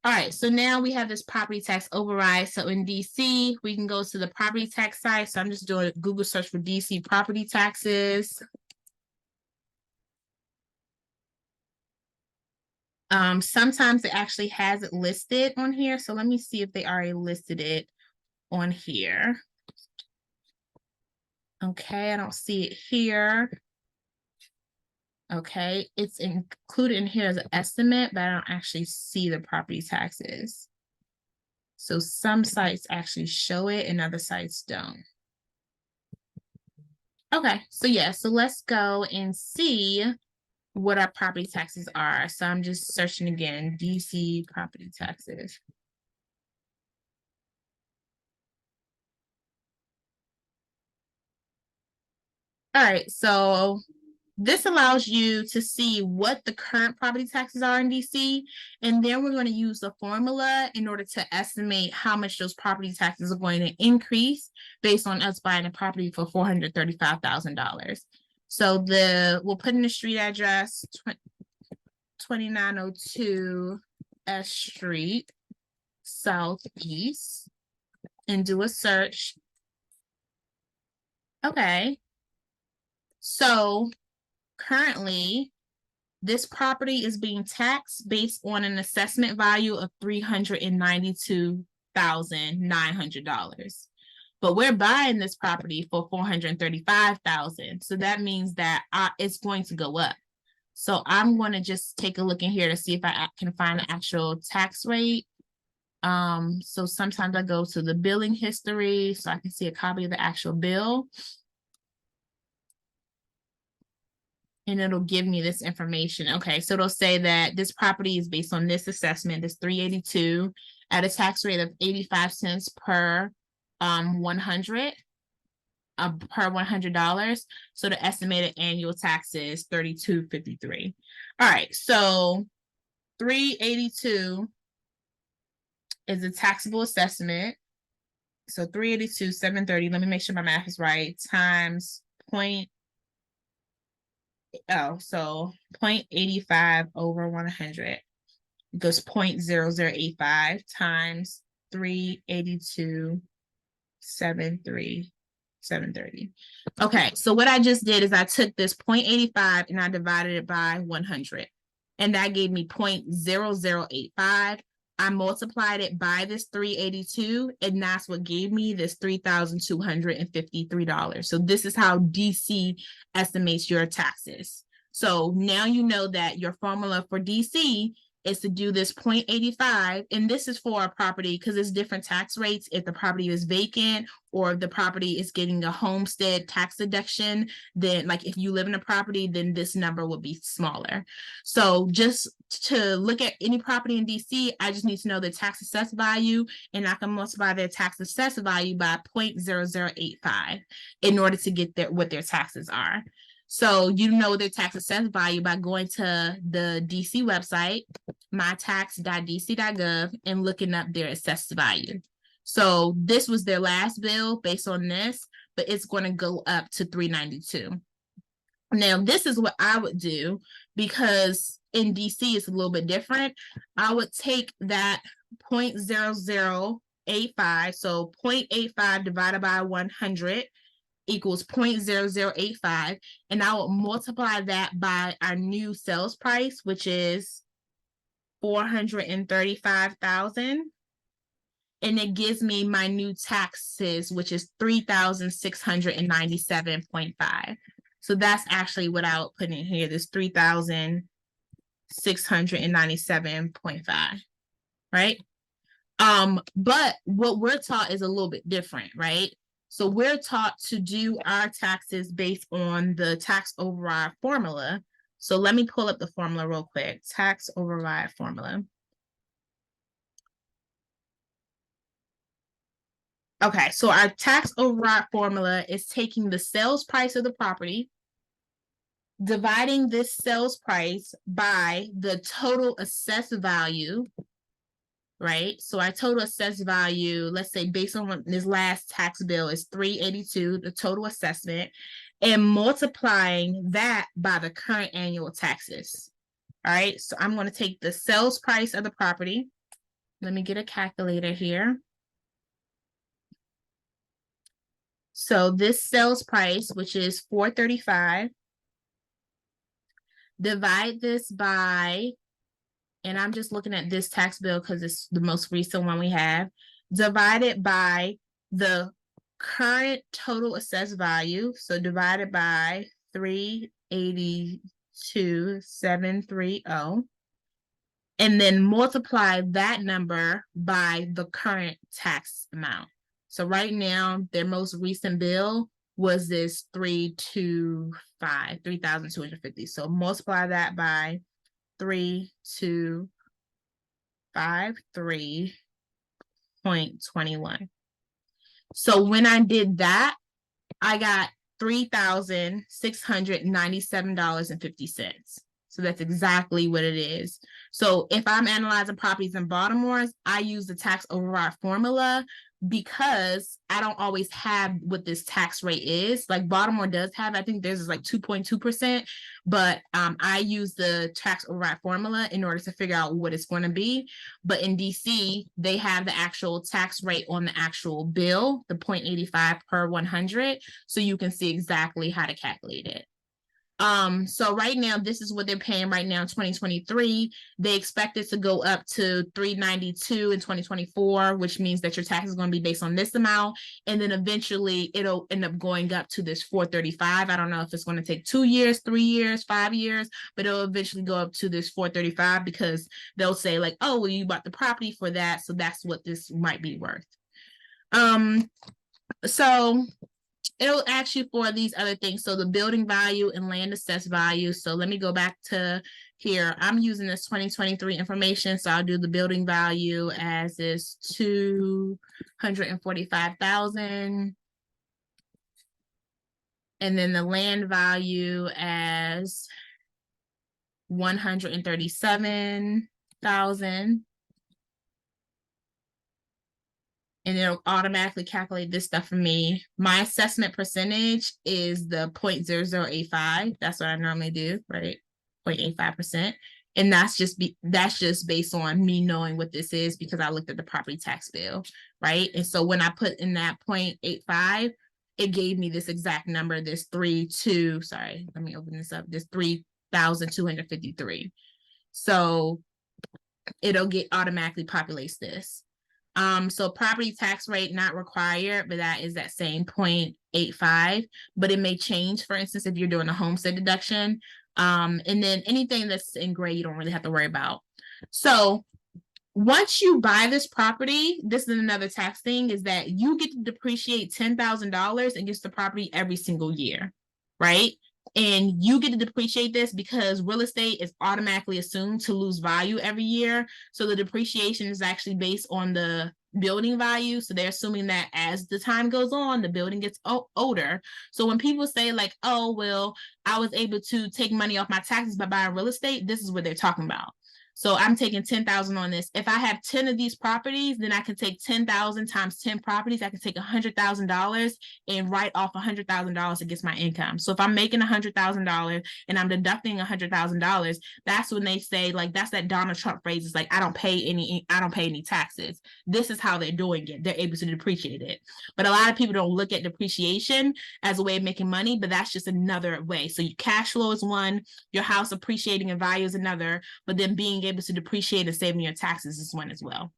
All right, so now we have this property tax override. So in DC, we can go to the property tax site. So I'm just doing a Google search for DC property taxes. Sometimes it actually has it listed on here. So let me see if they already listed it on here. Okay, I don't see it here. Okay, it's included in here as an estimate, but I don't actually see the property taxes. So some sites actually show it and other sites don't. Okay, so yeah, so let's go and see what our property taxes are. So I'm just searching again, DC property taxes. All right, so this allows you to see what the current property taxes are in DC, and then we're going to use the formula in order to estimate how much those property taxes are going to increase based on us buying a property for $435,000. So we'll put in the street address, 2902 S Street, Southeast, and do a search. Okay. So currently, this property is being taxed based on an assessment value of $392,900. But we're buying this property for $435,000. So that means that it's going to go up. So I'm going to just take a look in here to see if I can find the actual tax rate. So sometimes I go to the billing history so I can see a copy of the actual bill. And it'll give me this information. Okay, so it'll say that this property is based on this assessment, this 382 at a tax rate of 85 cents per 100 per $100. So the estimated annual tax is $32.53. All right, so 382 is a taxable assessment. So 382, 730. Let me make sure my math is right. Times so 0.85 over 100 goes 0.0085 times 382, 730. Okay, so what I just did is I took this 0.85 and I divided it by 100. And that gave me 0.0085. I multiplied it by this 382, and that's what gave me this $3,253. So this is how DC estimates your taxes. So now you know that your formula for DC is to do this 0.85, and this is for a property because it's different tax rates if the property is vacant or if the property is getting a homestead tax deduction. Then like if you live in a property, then this number will be smaller. So just to look at any property in DC, I just need to know the tax assessed value, and I can multiply their tax assessed value by 0.0085 in order to get what their taxes are. So you know their tax assessed value by going to the DC website, mytax.dc.gov, and looking up their assessed value. So this was their last bill based on this, but it's going to go up to $392. Now, this is what I would do because in DC it's a little bit different. I would take that 0.0085, so 0.85 divided by 100 equals 0.0085, and I will multiply that by our new sales price, which is $435,000, and it gives me my new taxes, which is $3,697.5. So that's actually what I would put in here, this $3,697.5, right? But what we're taught is a little bit different, right? So we're taught to do our taxes based on the tax override formula. So let me pull up the formula real quick. Tax override formula. Okay, so our tax override formula is taking the sales price of the property, dividing this sales price by the total assessed value, right? So our total assessed value, let's say based on this last tax bill is 382, the total assessment, and multiplying that by the current annual taxes. All right, so I'm going to take the sales price of the property. Let me get a calculator here. So this sales price, which is 435, divide this by, and I'm just looking at this tax bill because it's the most recent one we have, divided by the current total assessed value. So divided by 382,730, and then multiply that number by the current tax amount. So right now, their most recent bill was this 3,250. So multiply that by 3,253.21. So when I did that, I got $3,697.50. So that's exactly what it is. So if I'm analyzing properties in Baltimore, I use the tax override formula because I don't always have what this tax rate is. Like Baltimore does have, I think there's like 2.2%, but I use the tax override formula in order to figure out what it's going to be. But in DC, they have the actual tax rate on the actual bill, the 0.85 per 100. So you can see exactly how to calculate it. So right now, this is what they're paying right now in 2023. They expect it to go up to 392 in 2024, which means that your tax is going to be based on this amount. And then eventually it'll end up going up to this 435. I don't know if it's going to take 2 years, 3 years, 5 years, but it'll eventually go up to this 435 because they'll say like, oh, well, you bought the property for that. So that's what this might be worth. So it'll ask you for these other things. So the building value and land assessed value. So let me go back to here. I'm using this 2023 information. So I'll do the building value as is 245,000. And then the land value as 137,000. And it'll automatically calculate this stuff for me. My assessment percentage is the 0.0085. That's what I normally do, right? 0.85%. And that's just based on me knowing what this is because I looked at the property tax bill, right? And so when I put in that 0.85, it gave me this exact number, this 3,253. So it'll get automatically populates this. So property tax rate not required, but that is that same 0.85, but it may change, for instance, if you're doing a homestead deduction. And then anything that's in gray, you don't really have to worry about. So once you buy this property, this is another tax thing, is that you get to depreciate $10,000 against the property every single year, right? And you get to depreciate this because real estate is automatically assumed to lose value every year. So the depreciation is actually based on the building value. So they're assuming that as the time goes on, the building gets older. So when people say like, oh, well, I was able to take money off my taxes by buying real estate, this is what they're talking about. So I'm taking 10,000 on this. If I have 10 of these properties, then I can take 10,000 times 10 properties. I can take $100,000 and write off $100,000 against my income. So if I'm making $100,000 and I'm deducting $100,000, that's when they say like, that's that Donald Trump phrase. It's like, I don't pay any taxes. This is how they're doing it. They're able to depreciate it. But a lot of people don't look at depreciation as a way of making money, but that's just another way. So your cash flow is one, your house appreciating in value is another, but then being able to depreciate and saving your taxes is one as well.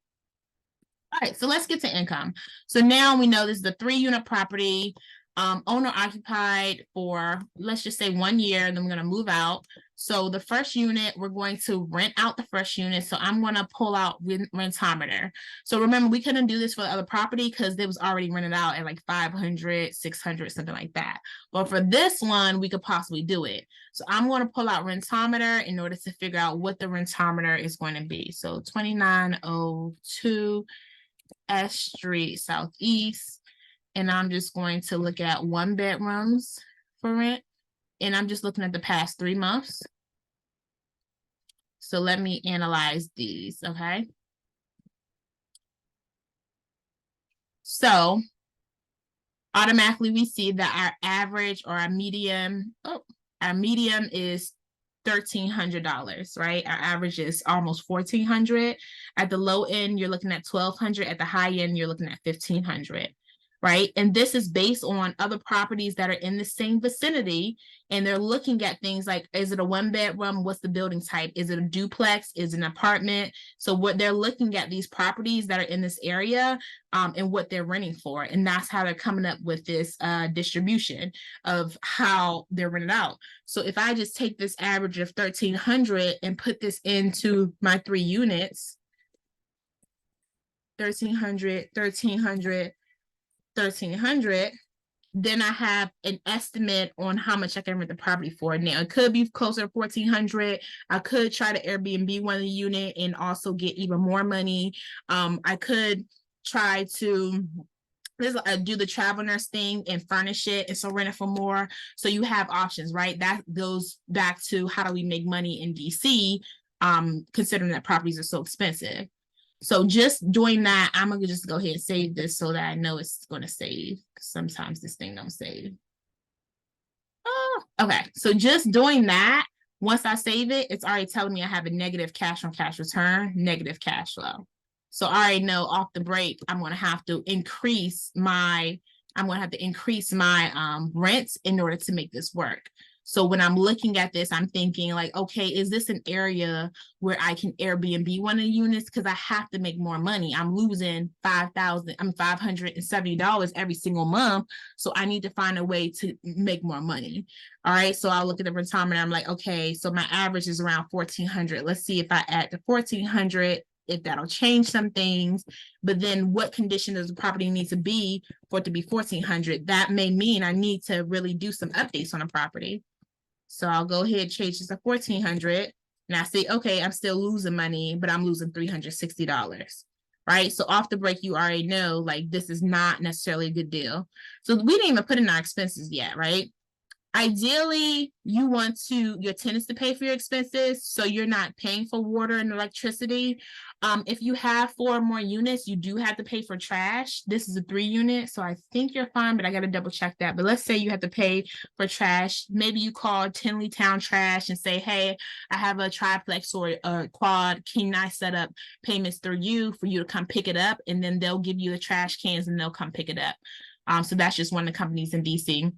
All right, so let's get to income. So now we know this is the 3-unit property, owner occupied for, let's just say 1 year, and then we're going to move out. So the first unit, we're going to rent out the first unit. So I'm going to pull out rentometer. So remember, we couldn't do this for the other property because it was already rented out at like 500, 600, something like that. But for this one, we could possibly do it. So I'm going to pull out rentometer in order to figure out what the rentometer is going to be. So 2902 S Street Southeast. And I'm just going to look at 1 bedrooms for rent. And I'm just looking at the past 3 months. So let me analyze these, okay? So automatically we see that our average or our median is $1,300, right? Our average is almost $1,400. At the low end, you're looking at $1,200. At the high end, you're looking at $1,500, right? And this is based on other properties that are in the same vicinity, and they're looking at things like, is it a 1 bedroom? What's the building type? Is it a duplex? Is it an apartment? So what they're looking at these properties that are in this area and what they're renting for. And that's how they're coming up with this distribution of how they're rented out. So if I just take this average of 1,300 and put this into my 3 units, 1,300, 1,300, 1,300, then I have an estimate on how much I can rent the property for. Now, it could be closer to 1,400. I could try to Airbnb one unit and also get even more money. I could try to do the travel nurse thing and furnish it and so rent it for more. So you have options, right? That goes back to how do we make money in DC, considering that properties are so expensive. So just doing that, I'm gonna just go ahead and save this so that I know it's gonna save. Sometimes this thing don't save. Oh, okay. So just doing that, once I save it, it's already telling me I have a negative cash on cash return, negative cash flow. So I already know off the break, I'm gonna have to increase my rents in order to make this work. So when I'm looking at this, I'm thinking like, okay, is this an area where I can Airbnb one of the units? Because I have to make more money. I'm losing $570 every single month. So I need to find a way to make more money. All right. So I'll look at the retirement. I'm like, okay, so my average is around 1,400. Let's see if I add to 1,400, if that'll change some things. But then what condition does the property need to be for it to be 1,400? That may mean I need to really do some updates on a property. So I'll go ahead and change this to 1,400. And I say, okay, I'm still losing money, but I'm losing $360. Right. So off the break, you already know like this is not necessarily a good deal. So we didn't even put in our expenses yet, right? Ideally, you want your tenants to pay for your expenses, so you're not paying for water and electricity. If you have 4 or more units, you do have to pay for trash. This is a 3 unit, so I think you're fine, but I got to double check that. But let's say you have to pay for trash. Maybe you call Tinley Town Trash and say, hey, I have a triplex or a quad. Can I set up payments through you for you to come pick it up? And then they'll give you the trash cans and they'll come pick it up. So that's just one of the companies in DC.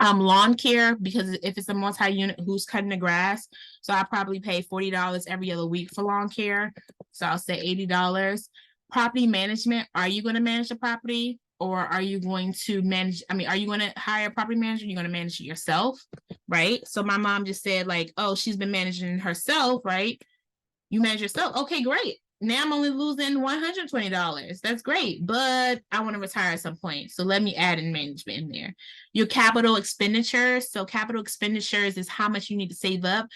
Lawn care, because if it's a multi-unit, who's cutting the grass? So I probably pay $40 every other week for lawn care. So I'll say $80. Property management, are you going to manage the property or are you going to manage? Are you going to hire a property manager? You're going to manage it yourself, right? So my mom just said like, oh, she's been managing herself, right? You manage yourself. Okay, great. Now I'm only losing $120. That's great, but I want to retire at some point. So let me add in management in there. Your capital expenditures. So capital expenditures is how much you need to save up.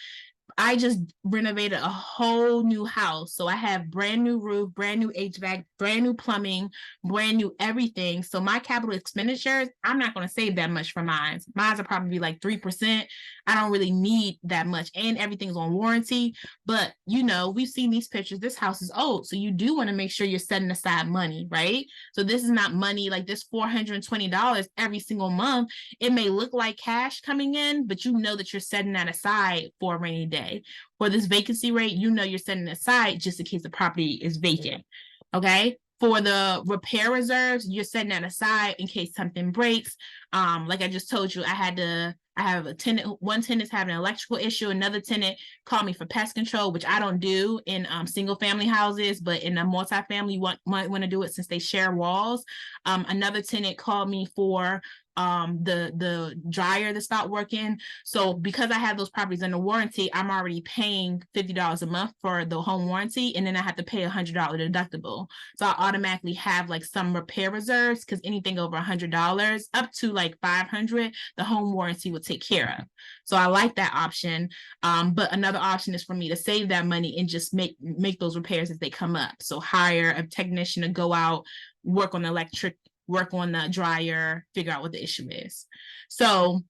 I just renovated a whole new house. So I have brand new roof, brand new HVAC, brand new plumbing, brand new everything. So my capital expenditures, I'm not going to save that much for mine. Mine's will probably be like 3%. I don't really need that much. And everything's on warranty. But, we've seen these pictures. This house is old. So you do want to make sure you're setting aside money, right? So this is not money like this $420 every single month. It may look like cash coming in, but you know that you're setting that aside for a rainy day. For this vacancy rate, you're setting aside just in case the property is vacant. Okay. For the repair reserves, you're setting that aside in case something breaks. Like I just told you, I have a tenant, one tenant's having an electrical issue, another tenant called me for pest control, which I don't do in single family houses, but in a multifamily, you might want to do it since they share walls. Another tenant called me for the dryer that stopped working. So because I have those properties under warranty, I'm already paying $50 a month for the home warranty, and then I have to pay $100 deductible. So I automatically have like some repair reserves, because anything over $100 up to like 500, the home warranty will take care of. So I like that option. But another option is for me to save that money and just make those repairs as they come up. So hire a technician to go out, work on the electric, work on the dryer, figure out what the issue is. So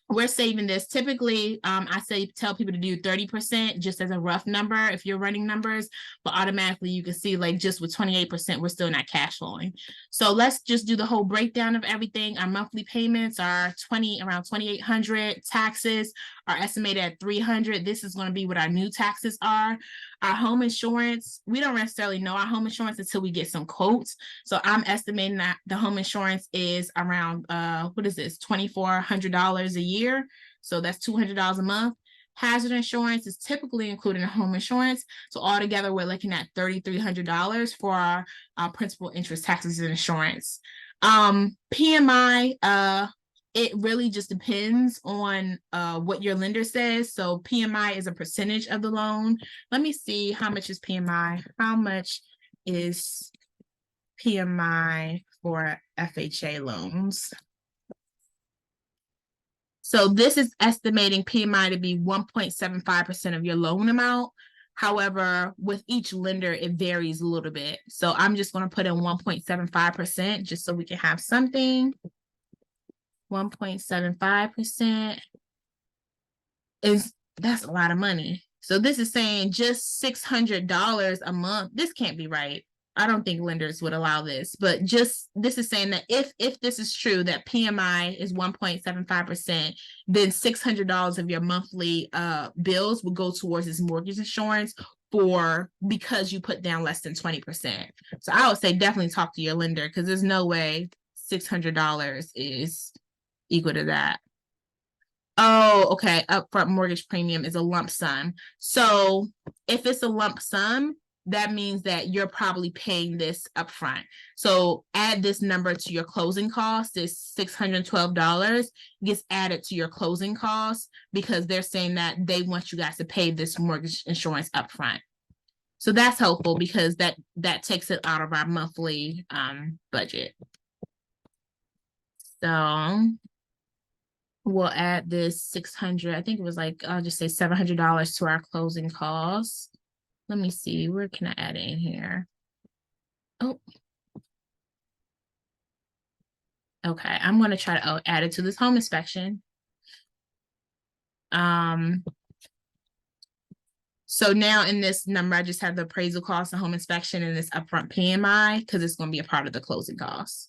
we're saving this. Typically, I tell people to do 30% just as a rough number if you're running numbers, but automatically you can see like just with 28%, we're still not cash flowing. So let's just do the whole breakdown of everything. Our monthly payments are around 2,800. Taxes are estimated at 300. This is going to be what our new taxes are. Our home insurance, we don't necessarily know our home insurance until we get some quotes. So I'm estimating that the home insurance is around what is this, $2,400 a year. So that's $200 a month. Hazard insurance is typically included in home insurance. So altogether, we're looking at $3,300 for our principal, interest, taxes, and insurance. PMI, it really just depends on what your lender says. So PMI is a percentage of the loan. Let me see, how much is PMI? How much is PMI for FHA loans? So this is estimating PMI to be 1.75% of your loan amount. However, with each lender, it varies a little bit. So I'm just going to put in 1.75% just so we can have something. 1.75% that's a lot of money. So this is saying just $600 a month. This can't be right. I don't think lenders would allow this, but just this is saying that if this is true, that PMI is 1.75%, then $600 of your monthly bills will go towards this mortgage insurance because you put down less than 20%. So I would say definitely talk to your lender, because there's no way $600 is equal to that. Oh, okay. Upfront mortgage premium is a lump sum. So if it's a lump sum, that means that you're probably paying this upfront. So add this number to your closing cost. This $612 gets added to your closing costs, because they're saying that they want you guys to pay this mortgage insurance upfront. So that's helpful, because that takes it out of our monthly budget. So we'll add this 600. I think it was like, I'll just say $700 to our closing costs. Let me see, where can I add it in here? Oh. Okay, I'm going to try to add it to this home inspection. So now in this number, I just have the appraisal cost, the home inspection, and this upfront PMI, because it's going to be a part of the closing costs.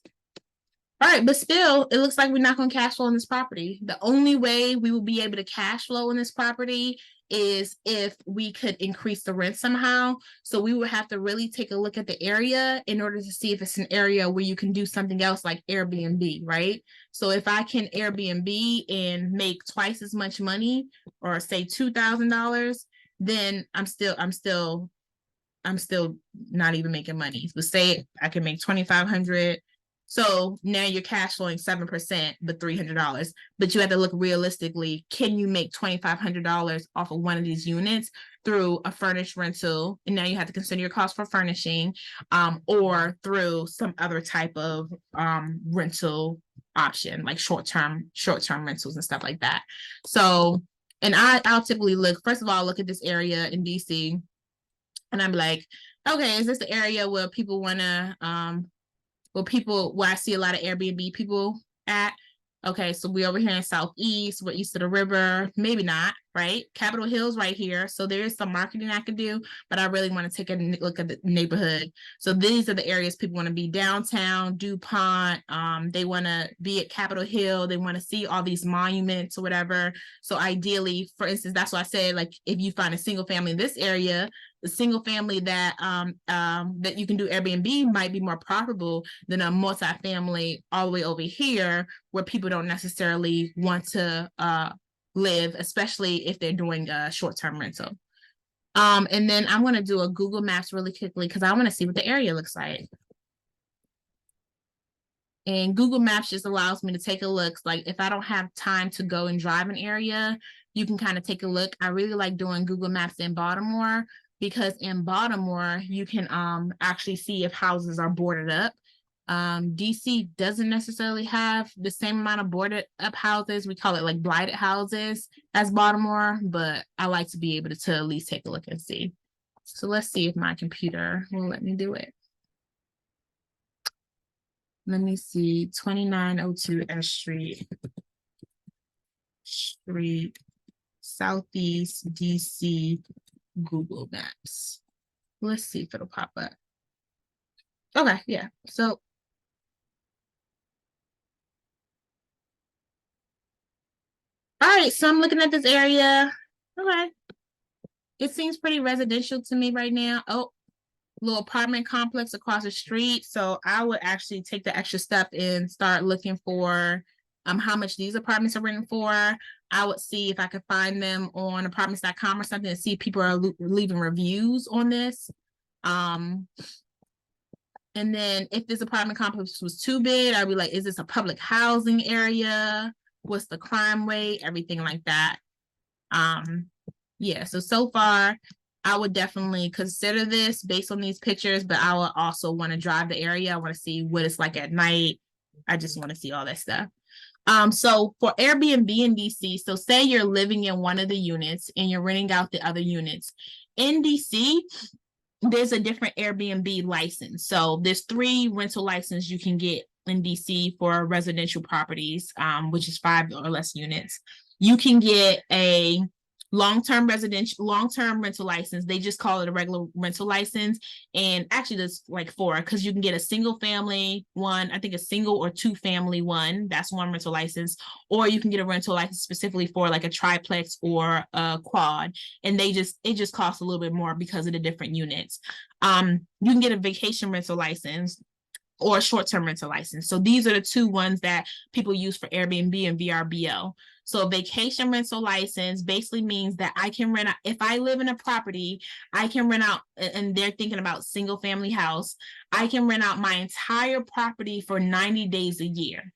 All right, but still, it looks like we're not going to cash flow on this property. The only way we will be able to cash flow on this property is if we could increase the rent somehow. So we would have to really take a look at the area in order to see if it's an area where you can do something else like Airbnb, right? So if I can Airbnb and make twice as much money, or say $2,000, then I'm still not even making money. But say I can make 2,500. So now you're cash flowing 7%, but $300. But you have to look realistically. Can you make $2,500 off of one of these units through a furnished rental? And now you have to consider your cost for furnishing, or through some other type of rental option, like short-term rentals and stuff like that. So, and I'll typically look, first of all, look at this area in DC, and I'm like, okay, is this the area where people want to where I see a lot of Airbnb people at? Okay, so we over here in Southeast, we're east of the river, maybe not, right? Capitol Hill's right here. So there is some marketing I could do, but I really want to take a look at the neighborhood. So these are the areas people want to be: downtown, DuPont. They want to be at Capitol Hill. They want to see all these monuments or whatever. So ideally, for instance, that's why I said, like, if you find a single family in this area, the single family that that you can do Airbnb might be more profitable than a multifamily all the way over here, where people don't necessarily want to live, especially if they're doing a short-term rental. And then I'm going to do a Google Maps really quickly, because I want to see what the area looks like. And Google Maps just allows me to take a look. Like if I don't have time to go and drive an area, you can kind of take a look. I really like doing Google Maps in Baltimore because in Baltimore, you can actually see if houses are boarded up. DC doesn't necessarily have the same amount of boarded up houses. We call it like blighted houses as Baltimore, but I like to be able to at least take a look and see. So let's see if my computer will let me do it. Let me see, 2902 S Street, Southeast DC, Google Maps. Let's see if it'll pop up. Okay, yeah. So all right, so I'm looking at this area. Okay. It seems pretty residential to me right now. Oh, little apartment complex across the street. So I would actually take the extra step and start looking for how much these apartments are renting for. I would see if I could find them on apartments.com or something and see if people are leaving reviews on this. And then if this apartment complex was too big, I'd be like, is this a public housing area? What's the crime rate? Everything like that. Yeah, so far, I would definitely consider this based on these pictures, but I would also want to drive the area. I want to see what it's like at night. I just want to see all that stuff. So for Airbnb in DC, so say you're living in one of the units and you're renting out the other units. In DC, there's a different Airbnb license. So there's 3 rental licenses you can get in DC for residential properties, which is 5 or less units. You can get a long-term rental license. They just call it a regular rental license. And actually there's like 4 because you can get a single family one, I think a single or 2 family one, that's one rental license, or you can get a rental license specifically for like a triplex or a quad. And it just costs a little bit more because of the different units. You can get a vacation rental license or a short-term rental license. So these are the 2 ones that people use for Airbnb and VRBO. So a vacation rental license basically means that I can rent out, if I live in a property, I can rent out, and they're thinking about single family house, I can rent out my entire property for 90 days a year.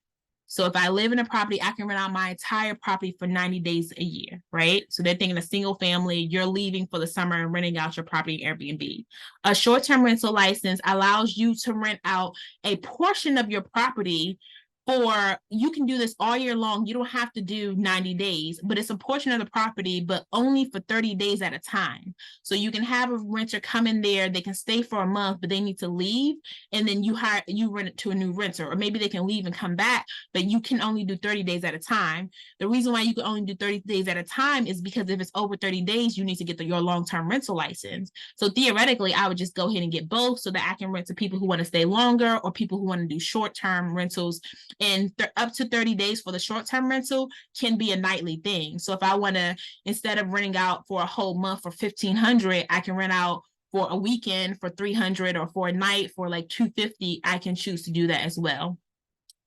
So if I live in a property, I can rent out my entire property for 90 days a year, right? So they're thinking a single family, you're leaving for the summer and renting out your property Airbnb. A short-term rental license allows you to rent out a portion of your property for, you can do this all year long. You don't have to do 90 days, but it's a portion of the property, but only for 30 days at a time. So you can have a renter come in there, they can stay for a month, but they need to leave. And then you rent it to a new renter, or maybe they can leave and come back, but you can only do 30 days at a time. The reason why you can only do 30 days at a time is because if it's over 30 days, you need to get your long-term rental license. So theoretically, I would just go ahead and get both so that I can rent to people who want to stay longer or people who want to do short-term rentals. And up to 30 days for the short-term rental can be a nightly thing. So if I want to, instead of renting out for a whole month for $1,500, I can rent out for a weekend for $300, or for a night for like $250. I can choose to do that as well.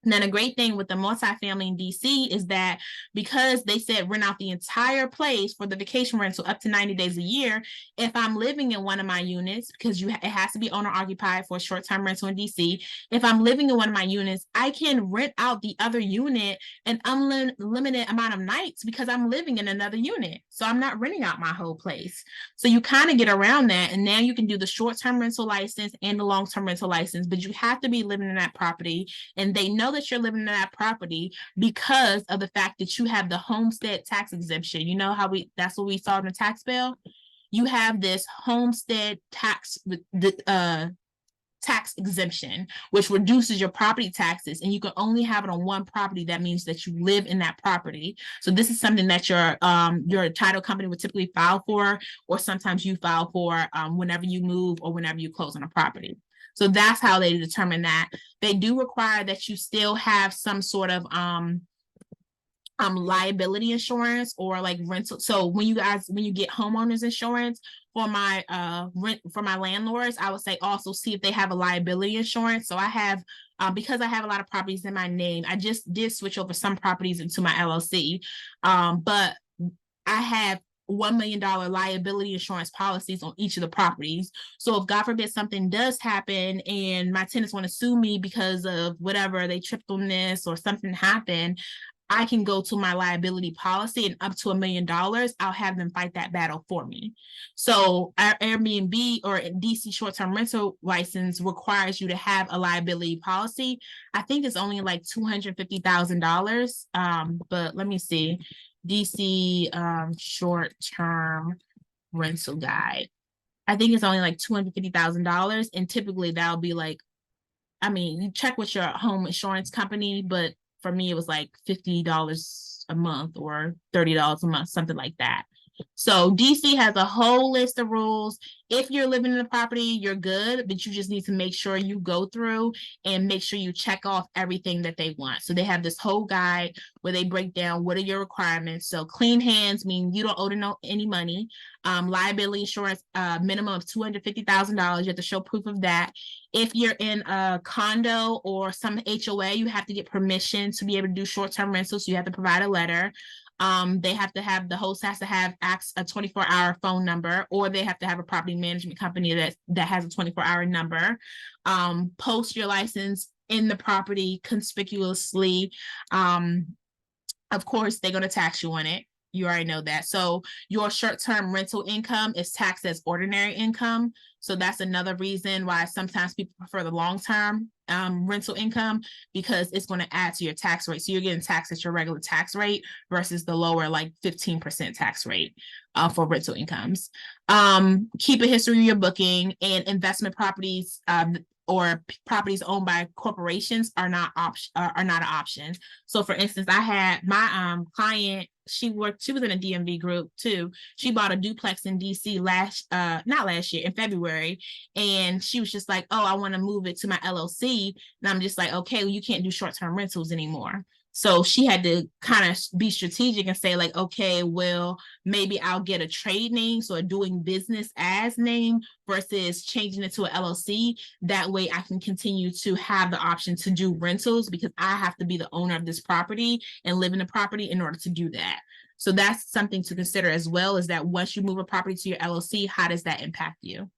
And then a great thing with the multifamily in DC is that because they said rent out the entire place for the vacation rental up to 90 days a year, if I'm living in one of my units, because it has to be owner occupied for a short-term rental in DC, if I'm living in one of my units, I can rent out the other unit an unlimited amount of nights because I'm living in another unit. So I'm not renting out my whole place. So you kind of get around that. And now you can do the short-term rental license and the long-term rental license, but you have to be living in that property. And they know that you're living in that property because of the fact that you have the homestead tax exemption. You know how that's what we saw in the tax bill. You have this homestead tax tax exemption, which reduces your property taxes, and you can only have it on one property. That means that you live in that property. So this is something that your title company would typically file for, or sometimes you file for whenever you move or whenever you close on a property. So that's how they determine that. They do require that you still have some sort of liability insurance or like rental. So when you get homeowners insurance for my landlords, I would say also see if they have a liability insurance. So I have because I have a lot of properties in my name, I just did switch over some properties into my LLC. But I have $1 million liability insurance policies on each of the properties. So if God forbid something does happen and my tenants want to sue me because of whatever, they tripped on this or something happened, I can go to my liability policy and up to $1 million, I'll have them fight that battle for me. So our Airbnb or DC short-term rental license requires you to have a liability policy. I think it's only like $250,000. But let me see. DC short-term rental guide. I think it's only like $250,000. And typically that'll be like, I mean, you check with your home insurance company, but for me, it was like $50 a month or $30 a month, something like that. So DC has a whole list of rules. If you're living in the property, you're good, but you just need to make sure you go through and make sure you check off everything that they want. So they have this whole guide where they break down what are your requirements. So clean hands mean you don't owe any money. Liability insurance, minimum of $250,000. You have to show proof of that. If you're in a condo or some HOA, you have to get permission to be able to do short-term rentals. So you have to provide a letter. They have to have, the host has to have a 24-hour phone number, or they have to have a property management company that has a 24-hour number. Post your license in the property conspicuously. Of course, they're going to tax you on it. You already know that. So your short-term rental income is taxed as ordinary income. So that's another reason why sometimes people prefer the long-term rental income, because it's going to add to your tax rate. So you're getting taxed at your regular tax rate versus the lower, like 15% tax rate for rental incomes. Keep a history of your booking, and investment properties or properties owned by corporations are not an option. So for instance, I had my client, she was in a DMV group too. She bought a duplex in DC not last year, in February. And she was just like, oh, I want to move it to my LLC. And I'm just like, okay, well, you can't do short-term rentals anymore. So she had to kind of be strategic and say like, okay, well, maybe I'll get a trade name, so a doing business as name, versus changing it to an LLC. That way I can continue to have the option to do rentals, because I have to be the owner of this property and live in the property in order to do that. So that's something to consider as well, is that once you move a property to your LLC, how does that impact you?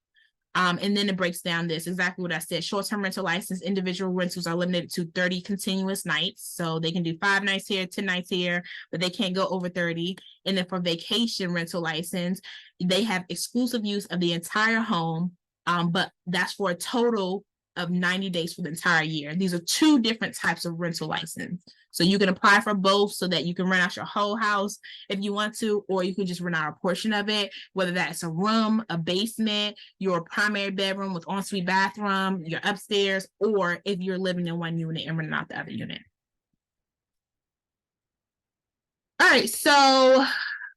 And then it breaks down this, exactly what I said. Short-term rental license, individual rentals are limited to 30 continuous nights. So they can do 5 nights here, 10 nights here, but they can't go over 30. And then for vacation rental license, they have exclusive use of the entire home, but that's for a total of 90 days for the entire year. These are 2 different types of rental license. So you can apply for both so that you can rent out your whole house if you want to, or you can just rent out a portion of it, whether that's a room, a basement, your primary bedroom with ensuite bathroom, your upstairs, or if you're living in one unit and renting out the other unit. All right, so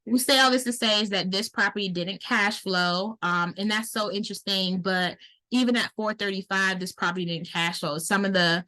we say all this to say is that this property didn't cash flow, and that's so interesting. But even at 435, this property didn't cash flow. Some of the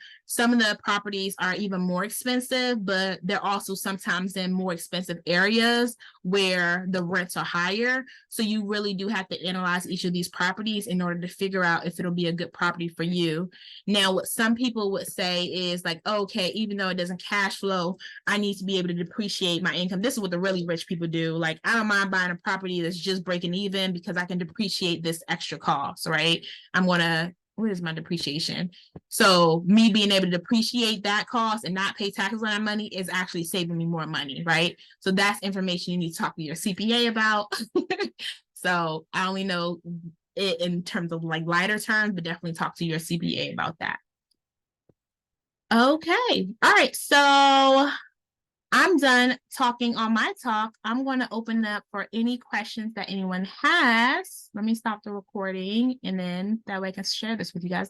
properties are even more expensive, but they're also sometimes in more expensive areas where the rents are higher. So you really do have to analyze each of these properties in order to figure out if it'll be a good property for you. Now, what some people would say is like, okay, even though it doesn't cash flow, I need to be able to depreciate my income. This is what the really rich people do. Like, I don't mind buying a property that's just breaking even because I can depreciate this extra cost, right? I'm gonna, what is my depreciation? So me being able to depreciate that cost and not pay taxes on that money is actually saving me more money, right? So that's information you need to talk to your CPA about. So I only know it in terms of like lighter terms, but definitely talk to your CPA about that. Okay. All right. So I'm done talking on my talk. I'm going to open up for any questions that anyone has. Let me stop the recording, and then that way I can share this with you guys later.